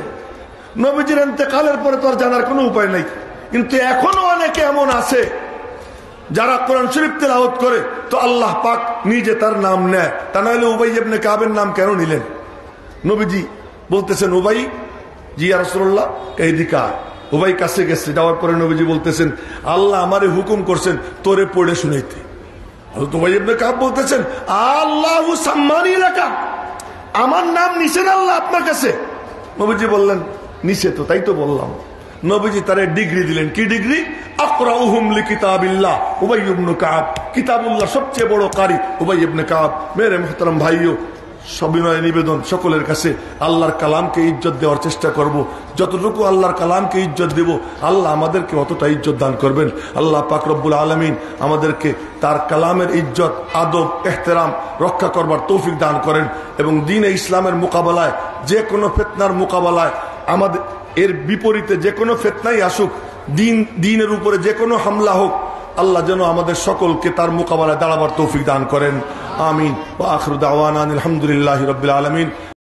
নবীজির ইন্তেকালের পরে তো আর জানার কোনো উপায় নাই। কিন্তু এখনো অনেকে এমন আছে যারা কোরআন শরীফ তেলাওয়াত করে তো আল্লাহ পাক নিজে তার নাম নেয়। তা নাহলে উবাই ইবনে কাবের নাম কেন নিলেন? নবীজি বলতেছেন, উবাই জি ইয়া রাসূলুল্লাহ এইদিকে আয়। উবাই কাছে গেছে, যাওয়ার পরে নবীজি বলতেছেন, আল্লাহ আমারে হুকুম করছেন তোরে পড়ে শুনাইতে। উবাই ইবনে কাব বলতেছেন, আল্লাহু সাম্মানি লাকা, আমার নাম নিছেন আল্লাহ আপনার কাছে? নবীজি বললেন, নিচে তো, তাই তো বললাম। নবীজি তারে ডিগ্রি দিলেন। কি ডিগ্রি? আকরাউহুম লিকিতাবিল্লাহ উবাই ইবনে কাব, কিতাবুল্লাহ সবচেয়ে বড় কারি উবাই ইবনে কাব। মেরে মুহতারাম ভাইও, সবিনয় নিবেদন সকলের কাছে, আল্লাহর কালামকে ইজ্জত দেওয়ার চেষ্টা করব। যতটুকু আল্লাহর কালামকে ইজ্জত দেব আল্লাহ আমাদেরকে অতটা ইজ্জত দান করবেন। আল্লাহ পাক রব্বুল আলামিন আমাদেরকে তার কালামের ইজ্জত, আদব, এহতেরাম রক্ষা করবার তৌফিক দান করেন এবং দ্বীনে ইসলামের মোকাবেলায়, যে কোনো ফিতনার মোকাবেলায়, আমাদের এর বিপরীতে যে কোনো ফিতনাই আসুক, দ্বীনের উপরে যে কোনো হামলা হোক, আল্লাহ যেন আমাদের সকলকে তার মোকাবেলায় দাঁড়াবার তৌফিক দান করেন। আমিন। ওয়া আখিরু দাওয়ানা আলহামদুলিল্লাহি রাব্বিল আলামিন।